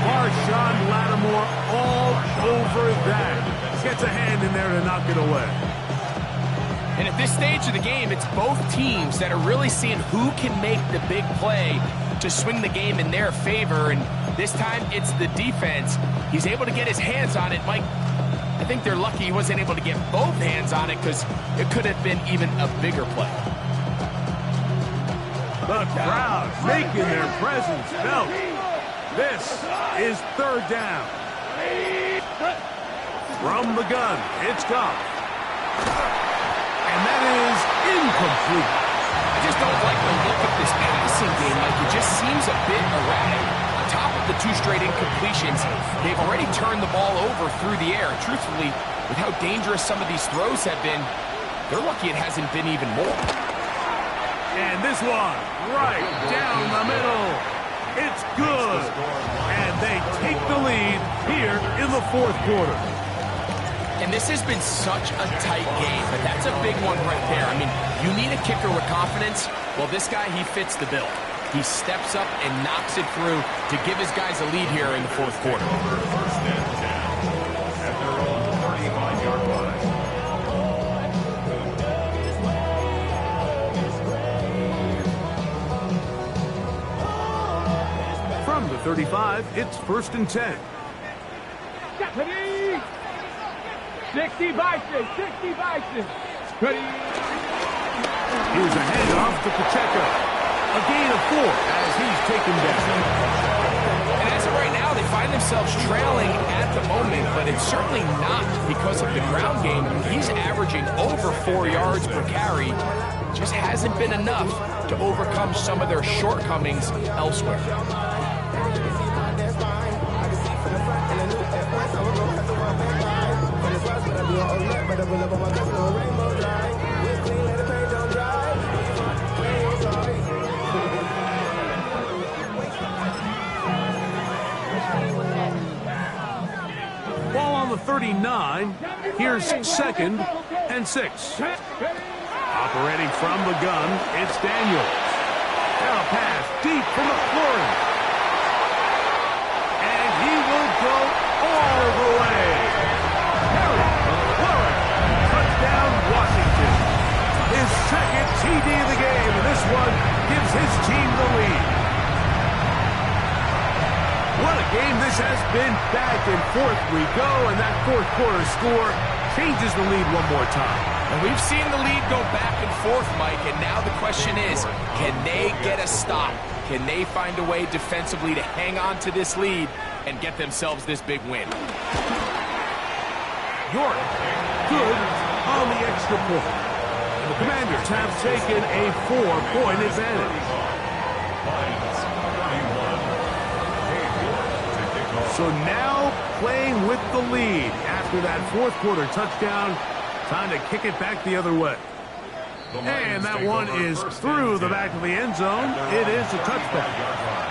Marshawn Lattimore all over that. Gets a hand in there to knock it away. And at this stage of the game, it's both teams that are really seeing who can make the big play to swing the game in their favor. And this time, it's the defense. He's able to get his hands on it. Mike, I think they're lucky he wasn't able to get both hands on it because it could have been even a bigger play. The crowd making their presence felt. This is 3rd down. From the gun, it's Goff. And that is incomplete. I just don't like the look of this passing game. Like, it just seems a bit erratic. On top of the 2 straight incompletions, they've already turned the ball over through the air. Truthfully, with how dangerous some of these throws have been, they're lucky it hasn't been even more. And this one, right down the middle. It's good. And they take the lead here in the 4th quarter. And this has been such a tight game, but that's a big one right there. I mean, you need a kicker with confidence. Well, this guy, he fits the bill. He steps up and knocks it through to give his guys a lead here in the 4th quarter. 1st and 10 at their own 35-yard line. From the 35, it's 1st and 10. 60 Bison, 60 Bison. Ready. Here's a handoff to Pacheco. A gain of 4 as he's taken down. And as of right now, they find themselves trailing at the moment, but it's certainly not because of the ground game. He's averaging over 4 yards per carry. Just hasn't been enough to overcome some of their shortcomings elsewhere. Ball on the 39. Here's 2nd and 6. Operating from the gun, it's Daniels. Now a pass deep from McLaurin. And he will go all the way. Harry McLaurin. Touchdown, Washington. His 2nd TD of the game, and this one gives his team the lead. What a game this has been. Back and forth we go, and that 4th quarter score changes the lead one more time. And we've seen the lead go back and forth, Mike, and now the question is, can they get a stop? Can they find a way defensively to hang on to this lead and get themselves this big win? York, good on the extra point. And the Commanders have taken a 4-point advantage. So now playing with the lead after that 4th quarter touchdown. Time to kick it back the other way. And that one is through the back of the end zone. It is a touchback.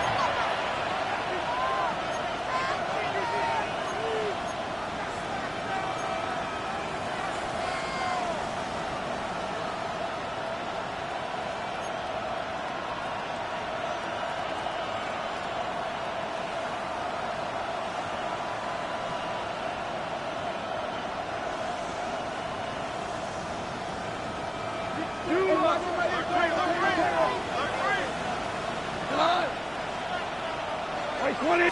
Like 20.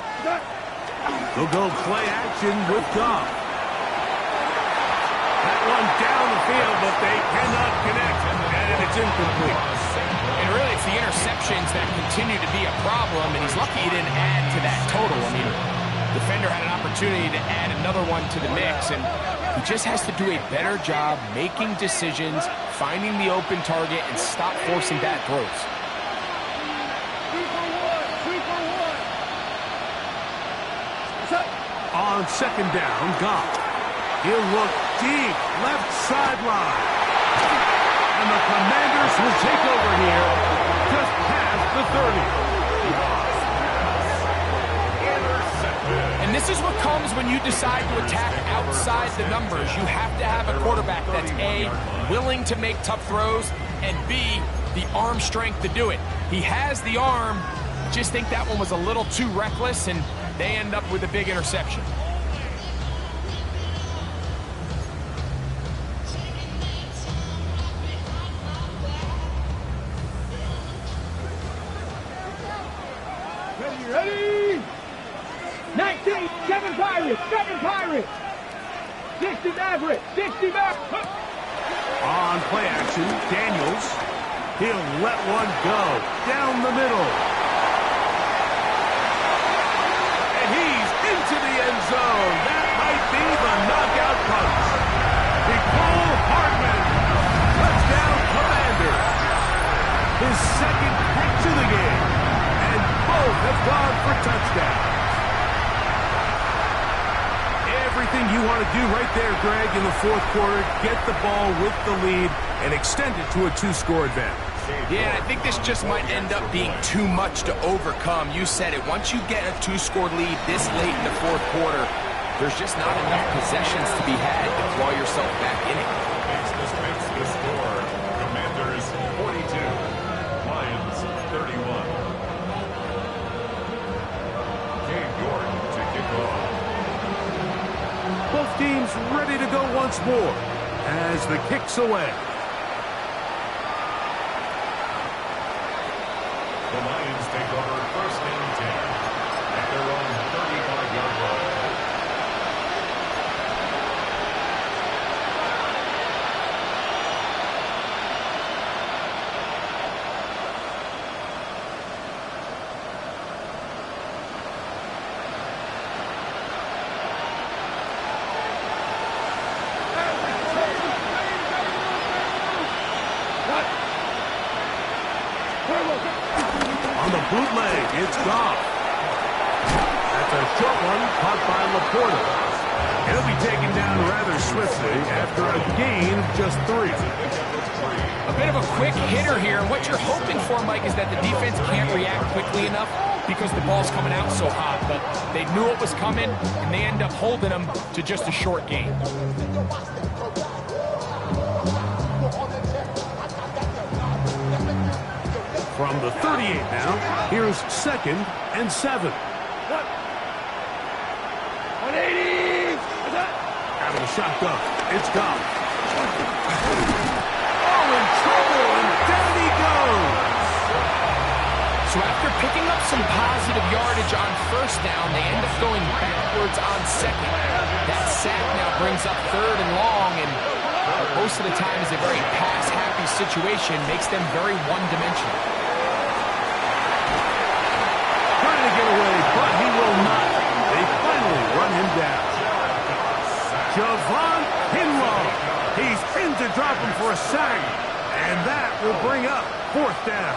They'll go play action with Goff. That one down the field, but they cannot connect, and it's incomplete. And really, it's the interceptions that continue to be a problem, and he's lucky he didn't add to that total. I mean, the defender had an opportunity to add another one to the mix, and he just has to do a better job making decisions, finding the open target, and stop forcing bad throws. 3 for 1. 3 for 1. On second down, Goff. He'll look deep, left sideline. And the Commanders will take over here, just past the 30. And this is what comes when you decide to attack outside the numbers. You have to have a quarterback that's A, willing to make tough throws, and B, the arm strength to do it. He has the arm, just think that one was a little too reckless, and they end up with a big interception. Ready? 19, 7 Pirates, 7 Pirates. 60 Mavericks, 60 Mavericks. On play action, Daniels. He'll let one go down the middle. And he's into the end zone. That might be the knockout punch. Nicole Hardman. Touchdown, Commanders. His second catch of the game. And both have gone for touchdowns. Everything you want to do right there, Greg, in the fourth quarter, get the ball with the lead and extend it to a 2-score advantage. Yeah, I think this just might end up being too much to overcome. You said it. Once you get a 2-score lead this late in the fourth quarter, there's just not enough possessions to be had to claw yourself back in it. Makes the score. Commanders 42, Lions 31. Gabe Gordon to kick off. Both teams ready to go once more as the kick's away. The Lions take over first and 10 at their own 35-yard line. On the bootleg, it's Goff. That's a short one caught by Laporta. He'll be taken down rather swiftly after a gain of just 3. A bit of a quick hitter here, and what you're hoping for, Mike, is that the defense can't react quickly enough because the ball's coming out so hot. But they knew it was coming, and they end up holding them to just a short gain. From the 38 now, here's 2nd and 7. 180. Out of the shotgun, it's Goff. Oh, in trouble, and down he goes. So after picking up some positive yardage on first down, they end up going backwards on second. That sack now brings up 3rd and long, and most of the time is a very pass-happy situation, makes them very one-dimensional. Trying to get away, but he will not. They finally run him down. Javon Kinlaw. He's in to drop him for a sack, and that will bring up 4th down.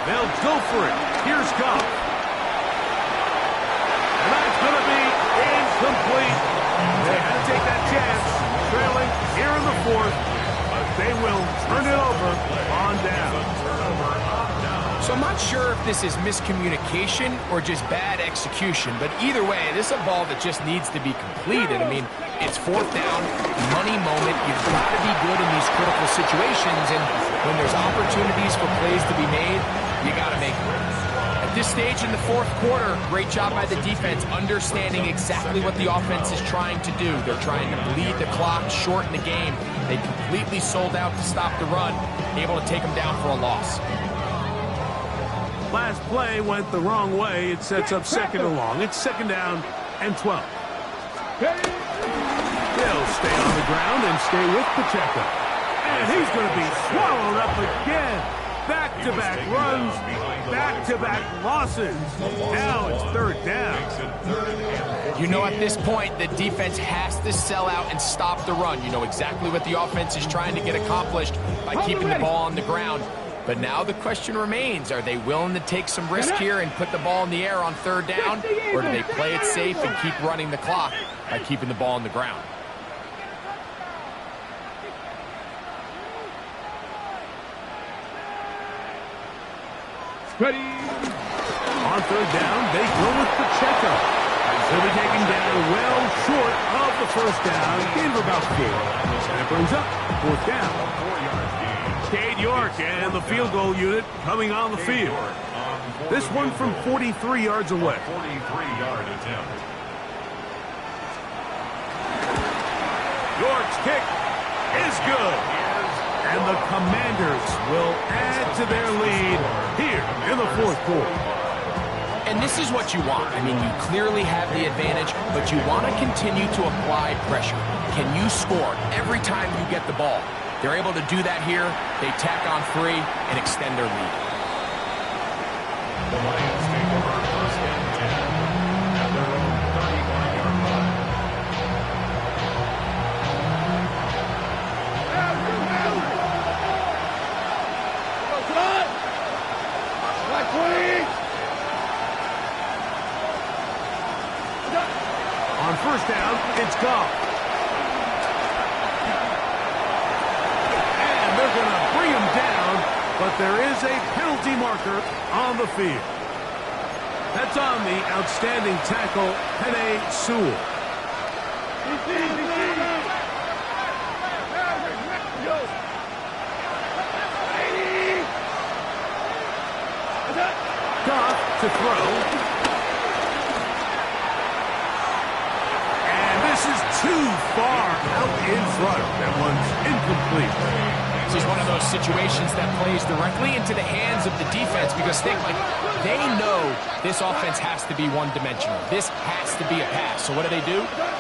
They'll go for it. Here's Goff. And that's going to be incomplete. They had to take that chance, trailing here in the 4th, but they will turn it over on down. So I'm not sure if this is miscommunication or just bad execution, but either way, this is a ball that just needs to be completed. I mean, it's 4th down, money moment. You've got to be good in these critical situations, and when there's opportunities for plays to be made, you got to make them. At this stage in the fourth quarter, great job by the defense, understanding exactly what the offense is trying to do. They're trying to bleed the clock, shorten the game. They completely sold out to stop the run, able to take them down for a loss. Last play went the wrong way. It sets up second and long. It's second down and 12. He'll stay on the ground and stay with Pacheco. And he's going to be swallowed up again. Back-to-back runs, back-to-back losses. Now it's third down. You know, at this point, the defense has to sell out and stop the run. You know exactly what the offense is trying to get accomplished by keeping the ball on the ground. But now the question remains, are they willing to take some risk here and put the ball in the air on third down? Or do they play it safe and keep running the clock by keeping the ball on the ground? Ready. On third down, they go with Pacheco. They'll be taken down well short of the first down. Gain of about 4. That brings up fourth down. Cade York and the field goal unit coming on the field. This one from 43 yards away. 43-yard attempt. York's kick is good. And the Commanders will add to their lead here in the fourth quarter. And this is what you want. I mean, you clearly have the advantage, but you want to continue to apply pressure. Can you score every time you get the ball? They're able to do that here. They tack on 3 and extend their lead. The Lions take over first and 10 at their own 35-yard line. On first down, it's Goff. And they're going to bring him down, but there is a penalty marker on the field. That's on the outstanding tackle, Penei Sewell. Goff to throw. Too far out in front. That one's incomplete. This is one of those situations that plays directly into the hands of the defense because they know this offense has to be one-dimensional. This has to be a pass. So what do?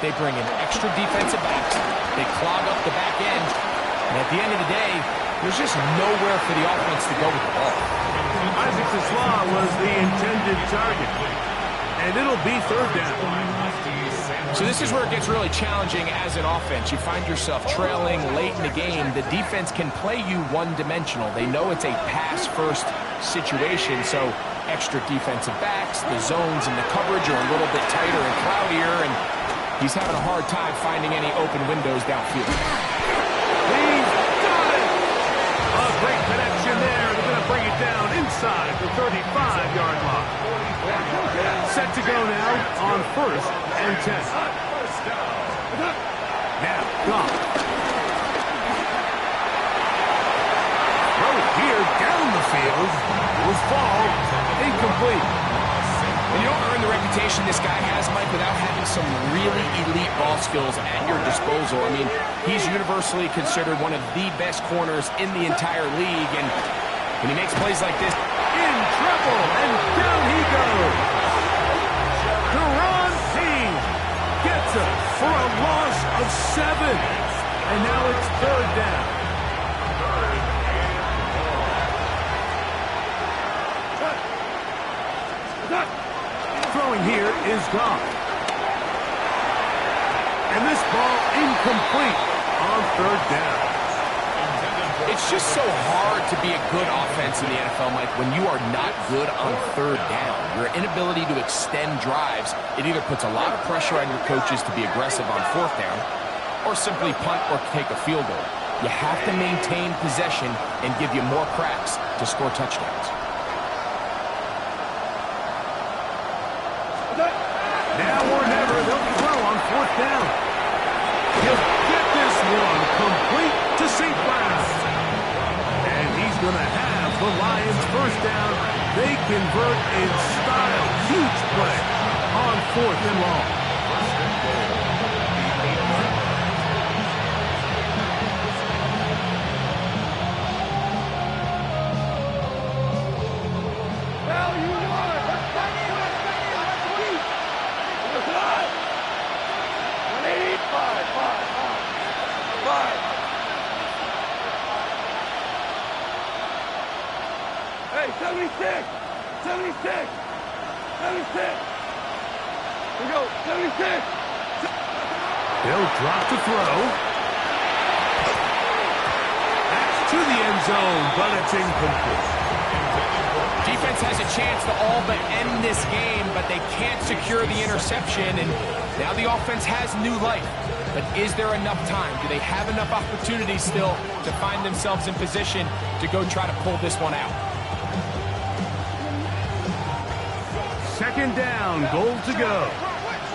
They bring in extra defensive backs. They clog up the back end. And at the end of the day, there's just nowhere for the offense to go with the ball. Isaac Seslaw was the intended target. And it'll be third down. So this is where it gets really challenging as an offense. You find yourself trailing late in the game. The defense can play you one-dimensional. They know it's a pass-first situation, so extra defensive backs, the zones and the coverage are a little bit tighter and cloudier, and he's having a hard time finding any open windows downfield. He's got it! A great connection there. They're going to bring it down inside the 35-yard line. Set to go now on first and 10. Now, Goff. Throw here down the field. Will fall. Incomplete. And you don't earn the reputation this guy has, Mike, without having some really elite ball skills at your disposal. I mean, he's universally considered one of the best corners in the entire league, and when he makes plays like this, in trouble, and down he goes. Deron Payne gets it for a loss of 7. And now it's third down. Throwing here is Goff. And this ball incomplete on third down. it's just so hard to be a good offense in the NFL, Mike, when you are not good on third down. Your inability to extend drives, it either puts a lot of pressure on your coaches to be aggressive on fourth down or simply punt or take a field goal. You have to maintain possession and give you more cracks to score touchdowns. Now or never, they'll throw on fourth down. He'll get this one complete to St. Brown. And he's going to have the Lions first down They convert in style. Huge play on 4th and long. Hey, 76! 76! 76! We go, 76! They'll drop to throw. That's to the end zone, but it's incomplete. Defense has a chance to all but end this game, but they can't secure the interception, and now the offense has new life. But is there enough time? Do they have enough opportunities still to find themselves in position to go try to pull this one out? Second down, goal to go.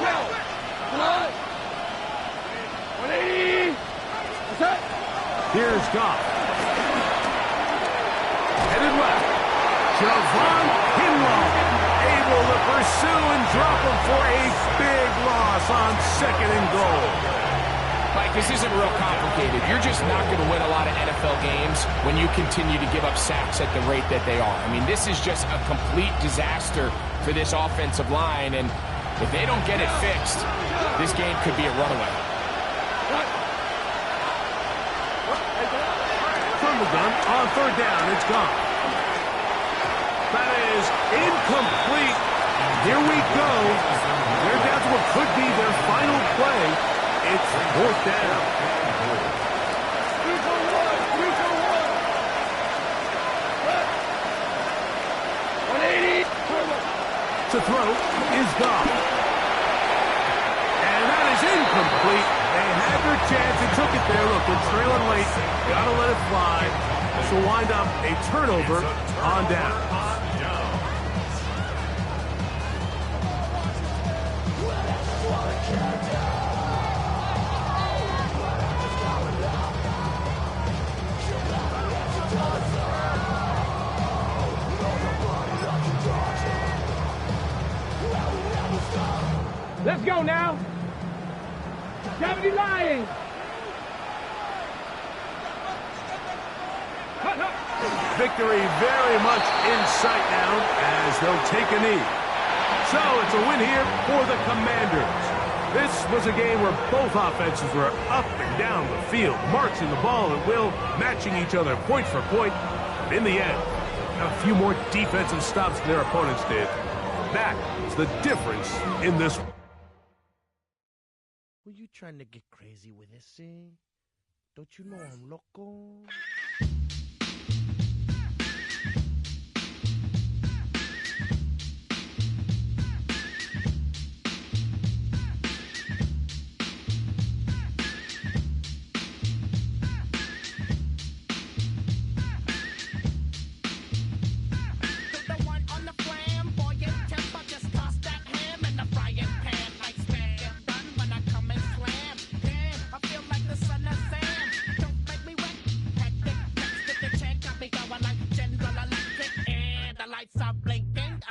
180! Here's Goff. Headed left. Javon Kinlaw able to pursue and drop him for a big loss on 2nd and goal. Mike, this isn't real complicated. You're just not going to win a lot of NFL games when you continue to give up sacks at the rate that they are. I mean, this is just a complete disaster for this offensive line, and if they don't get it fixed, this game could be a runaway. From the gun, on 3rd down, it's gone. That is incomplete. Here we go. They're down to what could be their final play. It's 4th down. 180! To throw is Goff. And that is incomplete. They had their chance and took it there. Look, they're trailing late. Gotta let it fly. This will wind up a turnover on down. Let's go now. 70 Lions. Victory very much in sight now as they'll take a knee. So it's a win here for the Commanders. This was a game where both offenses were up and down the field, marching the ball at will, matching each other point for point. But in the end, a few more defensive stops than their opponents did. That is the difference in this one. Were you trying to get crazy with this thing? Don't you know I'm loco?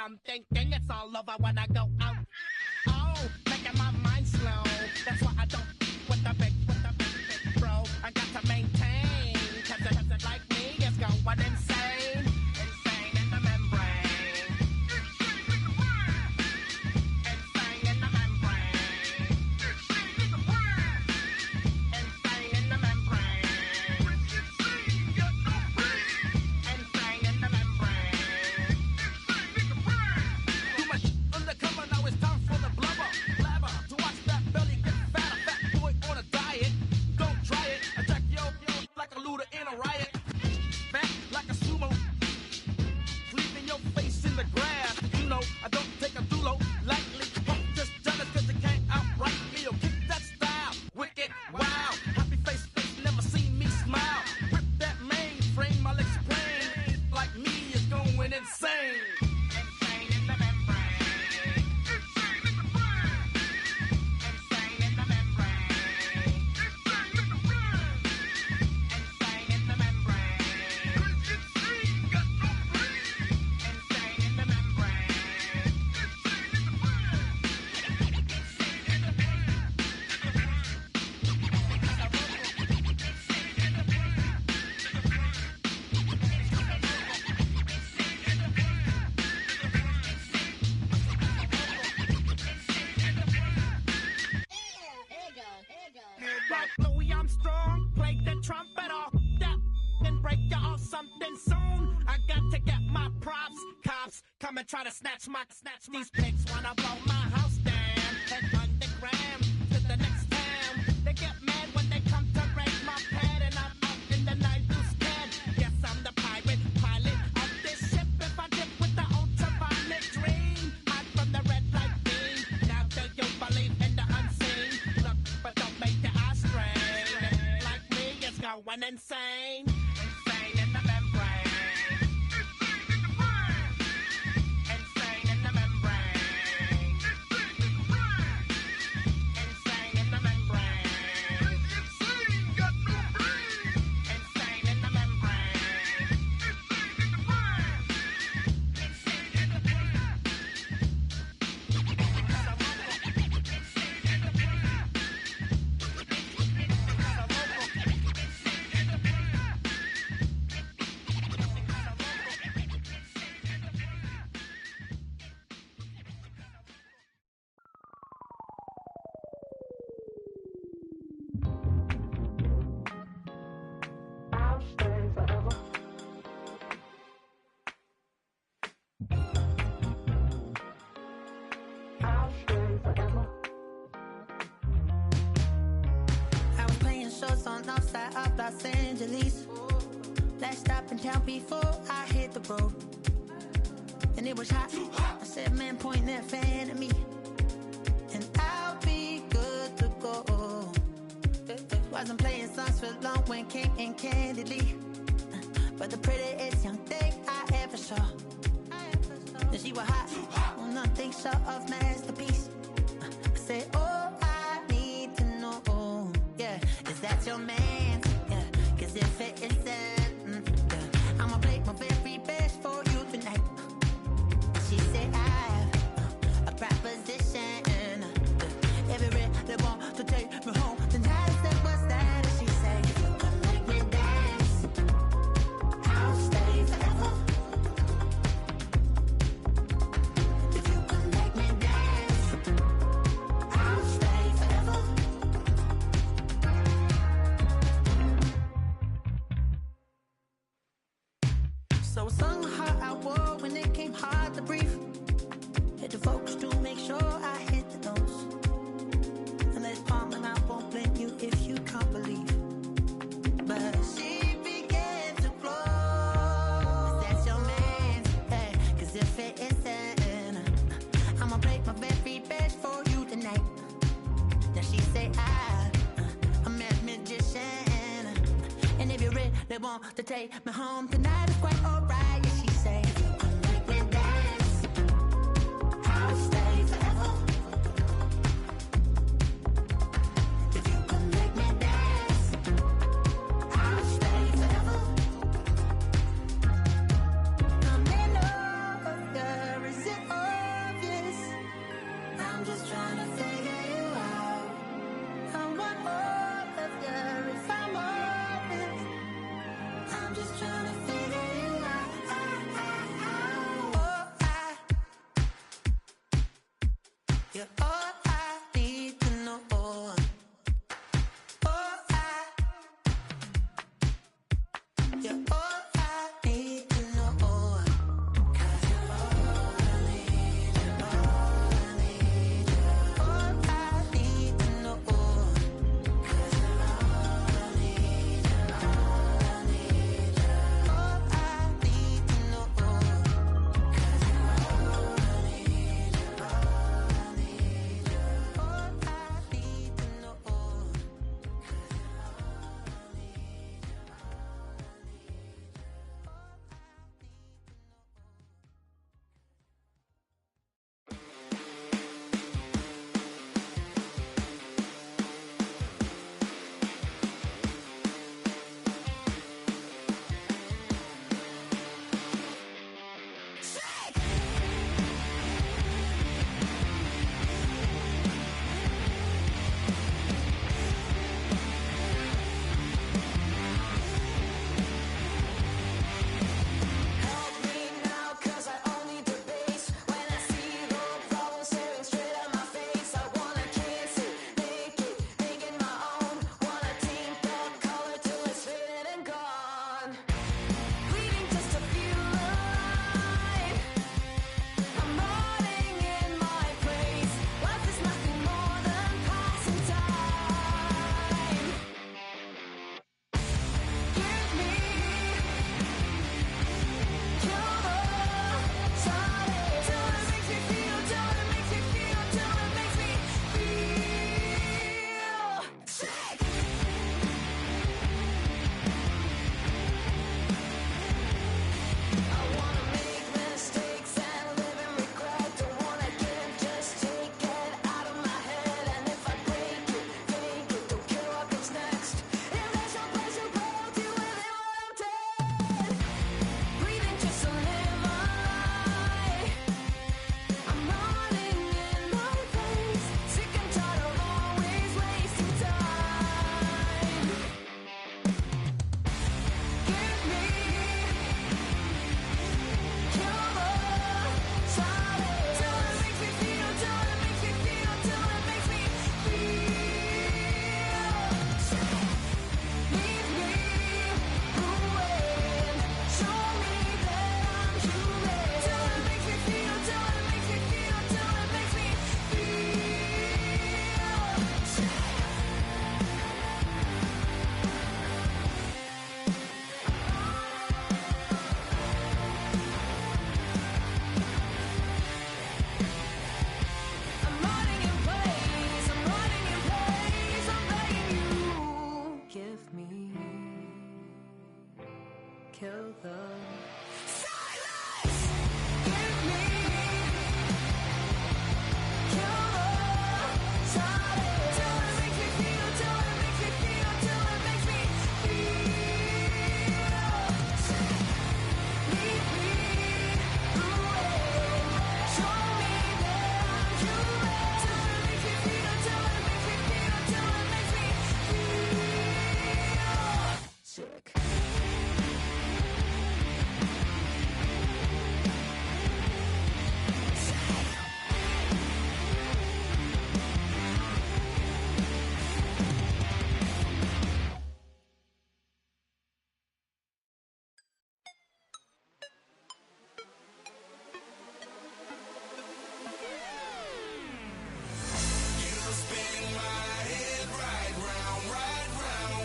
I'm thinking it's all over when I go out. Oh, making my mind slow. That's why I don't with the big bro. I got to maintain. Cause it like me is going insane. Insane in the membrane. Insane in the membrane. Insane in the membrane. Insane in the membrane. even try to snatch these pigs wanna blow my house down. Head underground to the next town. They get mad when they come to raid my pad, and I'm out in the night who's scared. Yes, I'm the pirate pilot of this ship. If I dip with the ultraviolet dream, hide from the red light beam. Now do you believe in the unseen? Look, but don't make your eyes strain. Like me, it's going insane. Insane in the membrane. Los Angeles. Last stop in town before I hit the road. And it was hot. I said, man, point that fan at me, and I'll be good to go. Wasn't playing songs for long when King and Candidly, but the prettiest young thing I ever saw. And she was hot. Well, nothing short of masterpiece. I said, oh, I need to know, yeah, is that your man? Yeah, cause if it isn't, yeah, I'ma play my very best for you tonight. She said I have a proposition. Every really want to take me home tonight. I said, what's that? And she said, if you can make me dance, I'll stay forever. If you can make me dance, I'll stay forever. So I sung how I wore when it came hard to breathe. Hit the focus to make sure I hit the notes. And let's palm and I won't blame you if you can't believe. But she began to flow. That's your man, hey, cause if it isn't, I'ma play my very best for you tonight. Now she say I'm a magician, and if you really want to take me home tonight, it's quite alright. Yeah, she say, if you can make me dance, I'll stay forever. If you can make me dance, I'll stay forever. I'm in love, yeah, is it obvious? I'm just trying to figure you out. I want all of you if I'm honest. I'm just trying to figure you out. You're all I need to know. You're all I need to know. 'Cause you're all I need, you're all I need, you're all I need to know. 'Cause you're all I need, you're all I need, you're all I need to know. 'Cause you're all I need, you're all I need, you're all I need. kill the silence. Give me, kill the silence. Till it makes me feel, till it makes me feel, till it makes me feel sick. Lead me away. Show me that you will. Till it makes me feel, till it makes me feel, till it makes me feel sick. You spin my head right around, right around.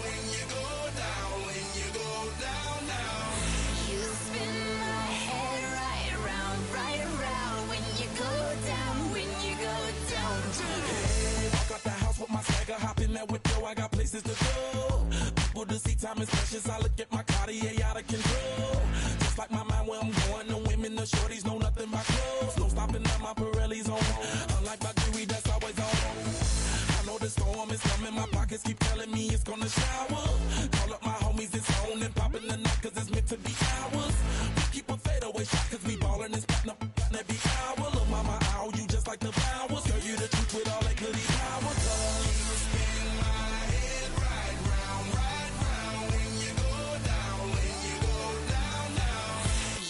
When you go down, when you go down. Walk out the house with my swagger, hop in that window, I got places to go. People to see, time is precious, I look at my Cartier out of control. Just like my mind where I'm going, the women, the shorties know nothing but clothes. No stopping at my Pirelli's on. Unlike my jewelry, that's always on. I know the storm is coming, my pockets keep telling me it's gonna shower. Call up my homies, it's on and popping the night, cause it's meant to be ours. We keep a fadeaway shot, cause we ballin' and spotting up every hour. Look, mama, ow, you just like the flowers. Girl, you the truth with all that goody power. You spin my head right round, when you go down, when you go down, down.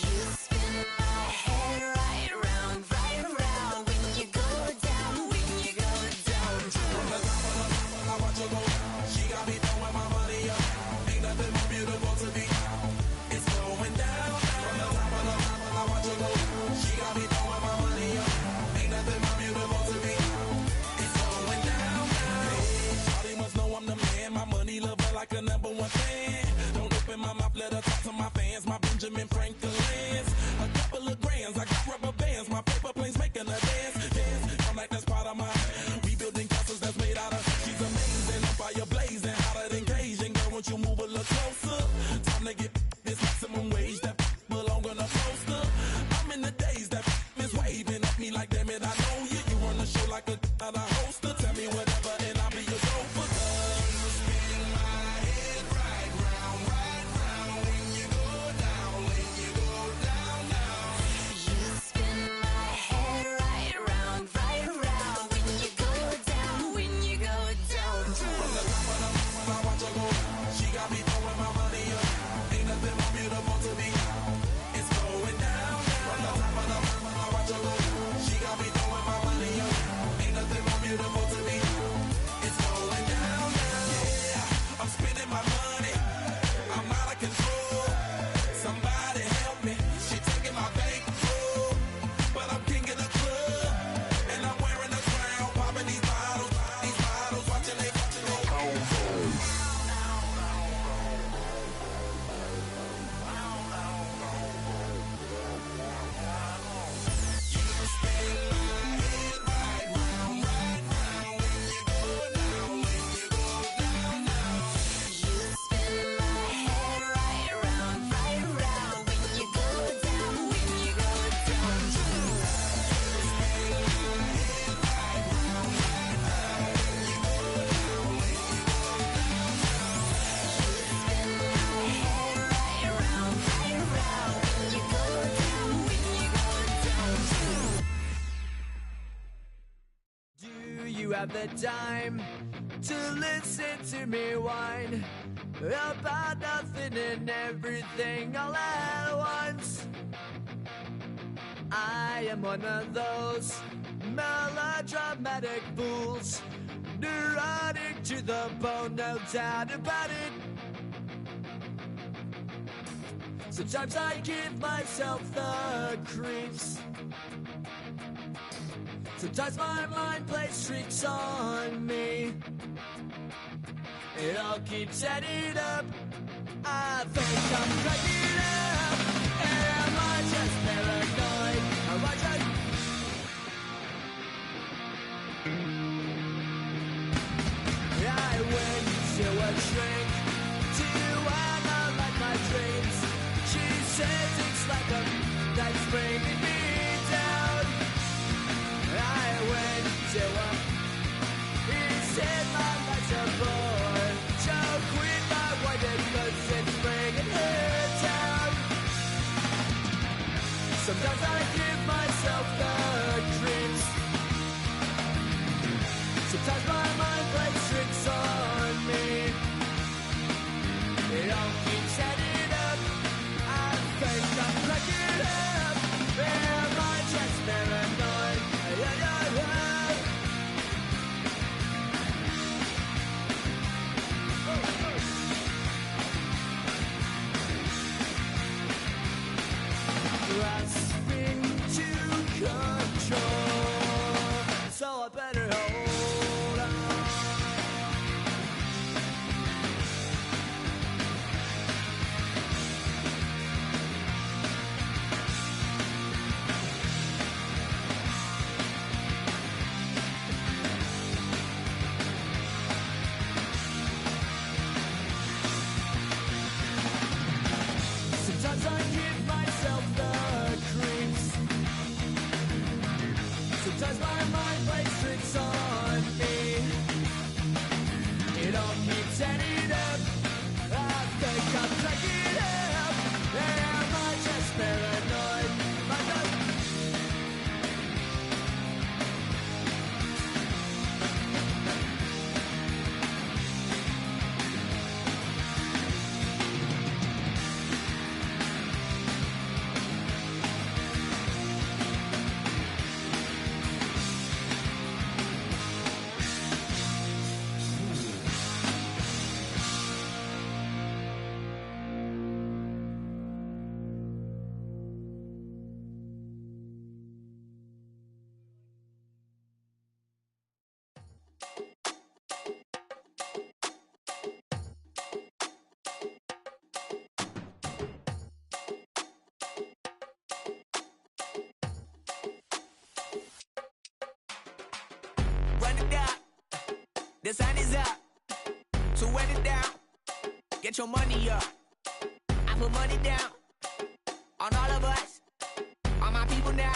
You spin my head right around, right around. When you go down, when you go down. From the top of the top, I watch her go down. She got me throwing my money up. Ain't nothing more beautiful to be. It's going down. From the top of the top, I watch her go down. She got me throwing my money up. Ain't nothing more beautiful to be. It's going down. Shawty must know I'm the man. My money lover like a number one fan. Don't open my mouth, let her talk to my fans. My Benjamin Franklin's. A couple of grands, I got rubber bands. My paper planes making a dance. I'm like that's part of my. We building castles that's made out of. She's amazing, on fire blazing, hotter than Cajun. Girl, won't you move a little closer? Time to get this maximum wage that belong on a poster. I'm in the days that is waving at me like damn it, I know you. You run the show like a hoster. Tell me whatever and I'll be your gopher. You spin my head right round, when you go down, when you go down, down. You spin my head right around, right around. When you go down, when you go down. From the top of the mountain, I watch her go down. She got me throwing my money up. Ain't nothing more beautiful to me. It's going down. From the top of the mountain, I watch her go down. She got me throwing my money up. Ain't nothing more beautiful to me. It's going down. Yeah, I'm spending my money. I'm out of control. Somebody help me. She taking my bankroll, but I'm king of the club, and I'm wearing a crown, popping these bottles, watching they You spin my head right around, right around. When you go down, when you go down. Spin my head right around, right around. When you go down, when you go down. Do you have the time to listen to me whine about nothing and everything all at once? I am one of those melodramatic fools, neurotic to the bone, no doubt about it. Sometimes I give myself the creeps. Sometimes my mind plays tricks on me. It all keeps adding up. I think I'm cracking up. Am I just paranoid? Am I just... I went to a shrink to analyze my dreams. that's bringing me down. I went to he said my life's a bore. So quit my wife because it's bringing her down. Sometimes I give myself the creeps. Sometimes my mind plays tricks on me. It all keeps adding up. I think I'm cracking up. Am I just paranoid? Grasping to control, so I better hold on. Sometimes I give myself the creeps. Sometimes my mind plays tricks on me. It all keeps adding up. I think I'm cracking up. Am I just paranoid? Run it down. The sun is up. So run it down. Get your money up. I put money down on all of us, on my people now,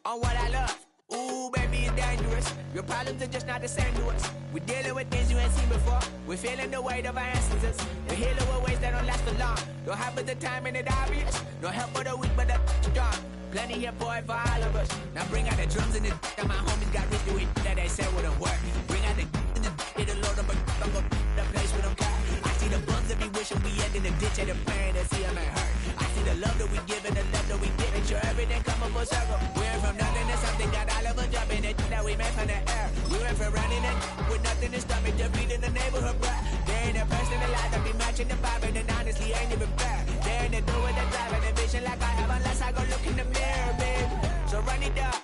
on what I love. Ooh, baby, it's dangerous. Your problems are just not the same to us. We're dealing with things you ain't seen before. We're feeling the weight of our ancestors. We're healing with ways that don't last for long. Don't have but the time and it obvious. No help for the weak, but the strong. Plenty here for it for all of us. Now bring out the drums and the that my homies got rich to it that they said wouldn't work. Bring out the and the hit the load up a the place with them cut. I see the bums that be wishing we end in the ditch and the pain to see them ain't hurt. I see the love that we give and the love that we get. Make sure everything come up full circle. We're from nothing to something, got all of us jumping it that we made from the air. We went from running it with nothing to stomach, just beating the neighborhood, bruh. There ain't a person alive that be matching the vibe, and honestly ain't even fair. There ain't a door with the drive and a vision like I have unless I go look in the mirror, babe. So run it up.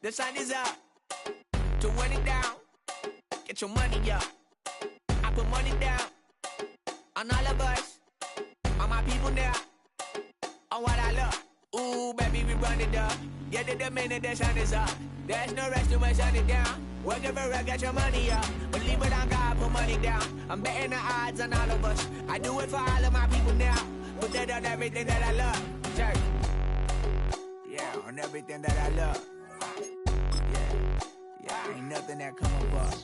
The sun is up. To run it down. Get your money up. I put money down on all of us, on my people now, on what I love. Ooh, baby, we run it up. Get it the minute the sun is up. There's no rest to shut it down. Working for real, get your money up. Believe it on God, put money down. I'm betting the odds on all of us. I do it for all of my people now. Put that on everything that I love. Check. Yeah, on everything that I love. Yeah, ain't nothing that come above.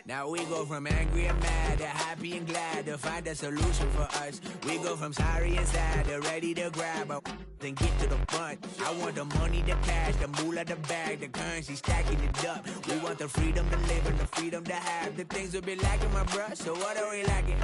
Now we go from angry and mad to happy and glad to find a solution for us. We go from sorry and sad to ready to grab up and get to the front. I want the money, the cash, the moolah, the bag, the currency, stacking it up. We want the freedom to live and the freedom to have the things we be lacking, my bruh. So what are we lacking?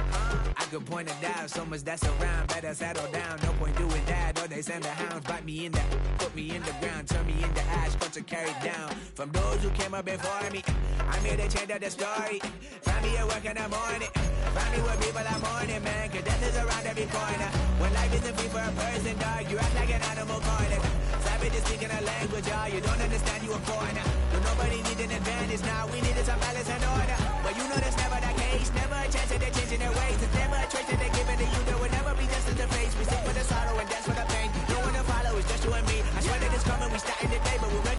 I could point it out, so much that's around. Better settle down, no point doing that. Or they send the hounds, bite me in the, put me in the ground, turn me into ash, cut to carry down. From those who came up before me, I'm here to change up the story. Find me at work in the morning. Find me where people are mourning, man. Cause death is around every corner. When life isn't free for a person, dog, you act like an animal corner. Savage is speaking a language, y'all. You don't understand, you a foreigner. But nobody needs an advantage now. We needed some balance and order. But you know that's never the case. Never a chance that they're changing their ways. It's never